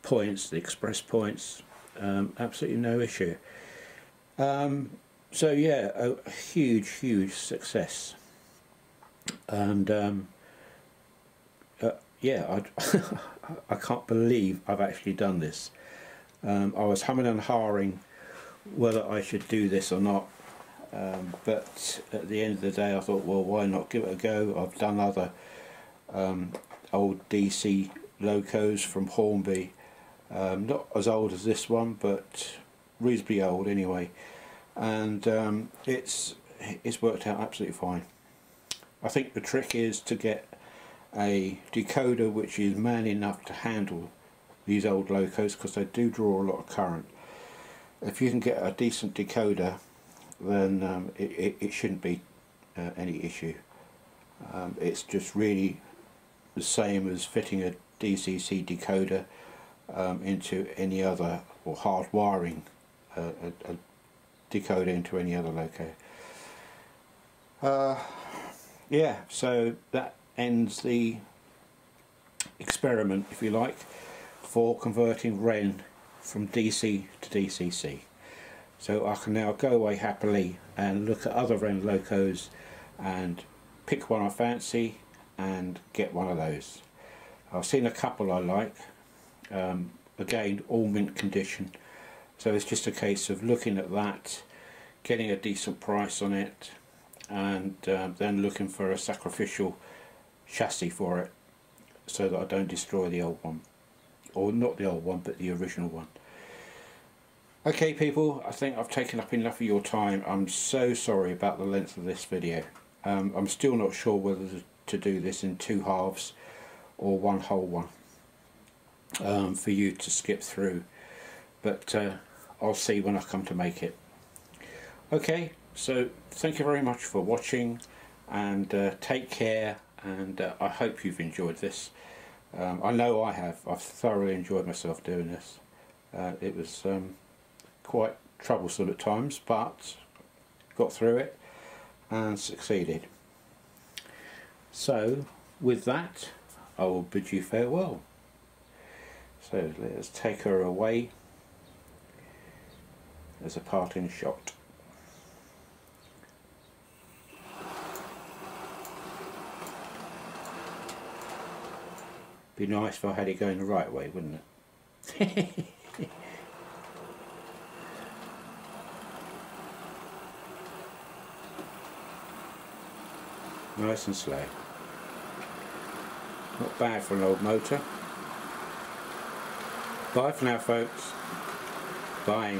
points, the express points, absolutely no issue. So yeah, a huge success, and yeah, I can't believe I've actually done this. I was humming and hawing whether I should do this or not, but at the end of the day I thought, well, why not give it a go. I've done other old DC locos from Hornby, not as old as this one, but reasonably old anyway, and it's worked out absolutely fine. I think the trick is to get a decoder which is man enough to handle these old locos, because they do draw a lot of current. If you can get a decent decoder, then it shouldn't be any issue. It's just really the same as fitting a DCC decoder into any other, or hard wiring a decoder into any other loco. Yeah, so that ends the experiment, if you like, for converting Wrenn from DC to DCC. So I can now go away happily and look at other Wrenn locos and pick one I fancy and get one of those. I've seen a couple I like, again all mint condition, so it's just a case of looking at that, getting a decent price on it, and then looking for a sacrificial chassis for it so that I don't destroy the old one, or not the old one but the original one. Okay people, I think I've taken up enough of your time. I'm so sorry about the length of this video. I'm still not sure whether to do this in 2 halves or one whole one for you to skip through, but I'll see when I come to make it. Okay, so thank you very much for watching, and take care, and I hope you've enjoyed this. I know I have. I've thoroughly enjoyed myself doing this. It was quite troublesome at times, but got through it and succeeded. So with that, I will bid you farewell. So let us take her away as a parting shot. Be nice if I had it going the right way, wouldn't it? Nice and slow. Not bad for an old motor. Bye for now folks. Bye.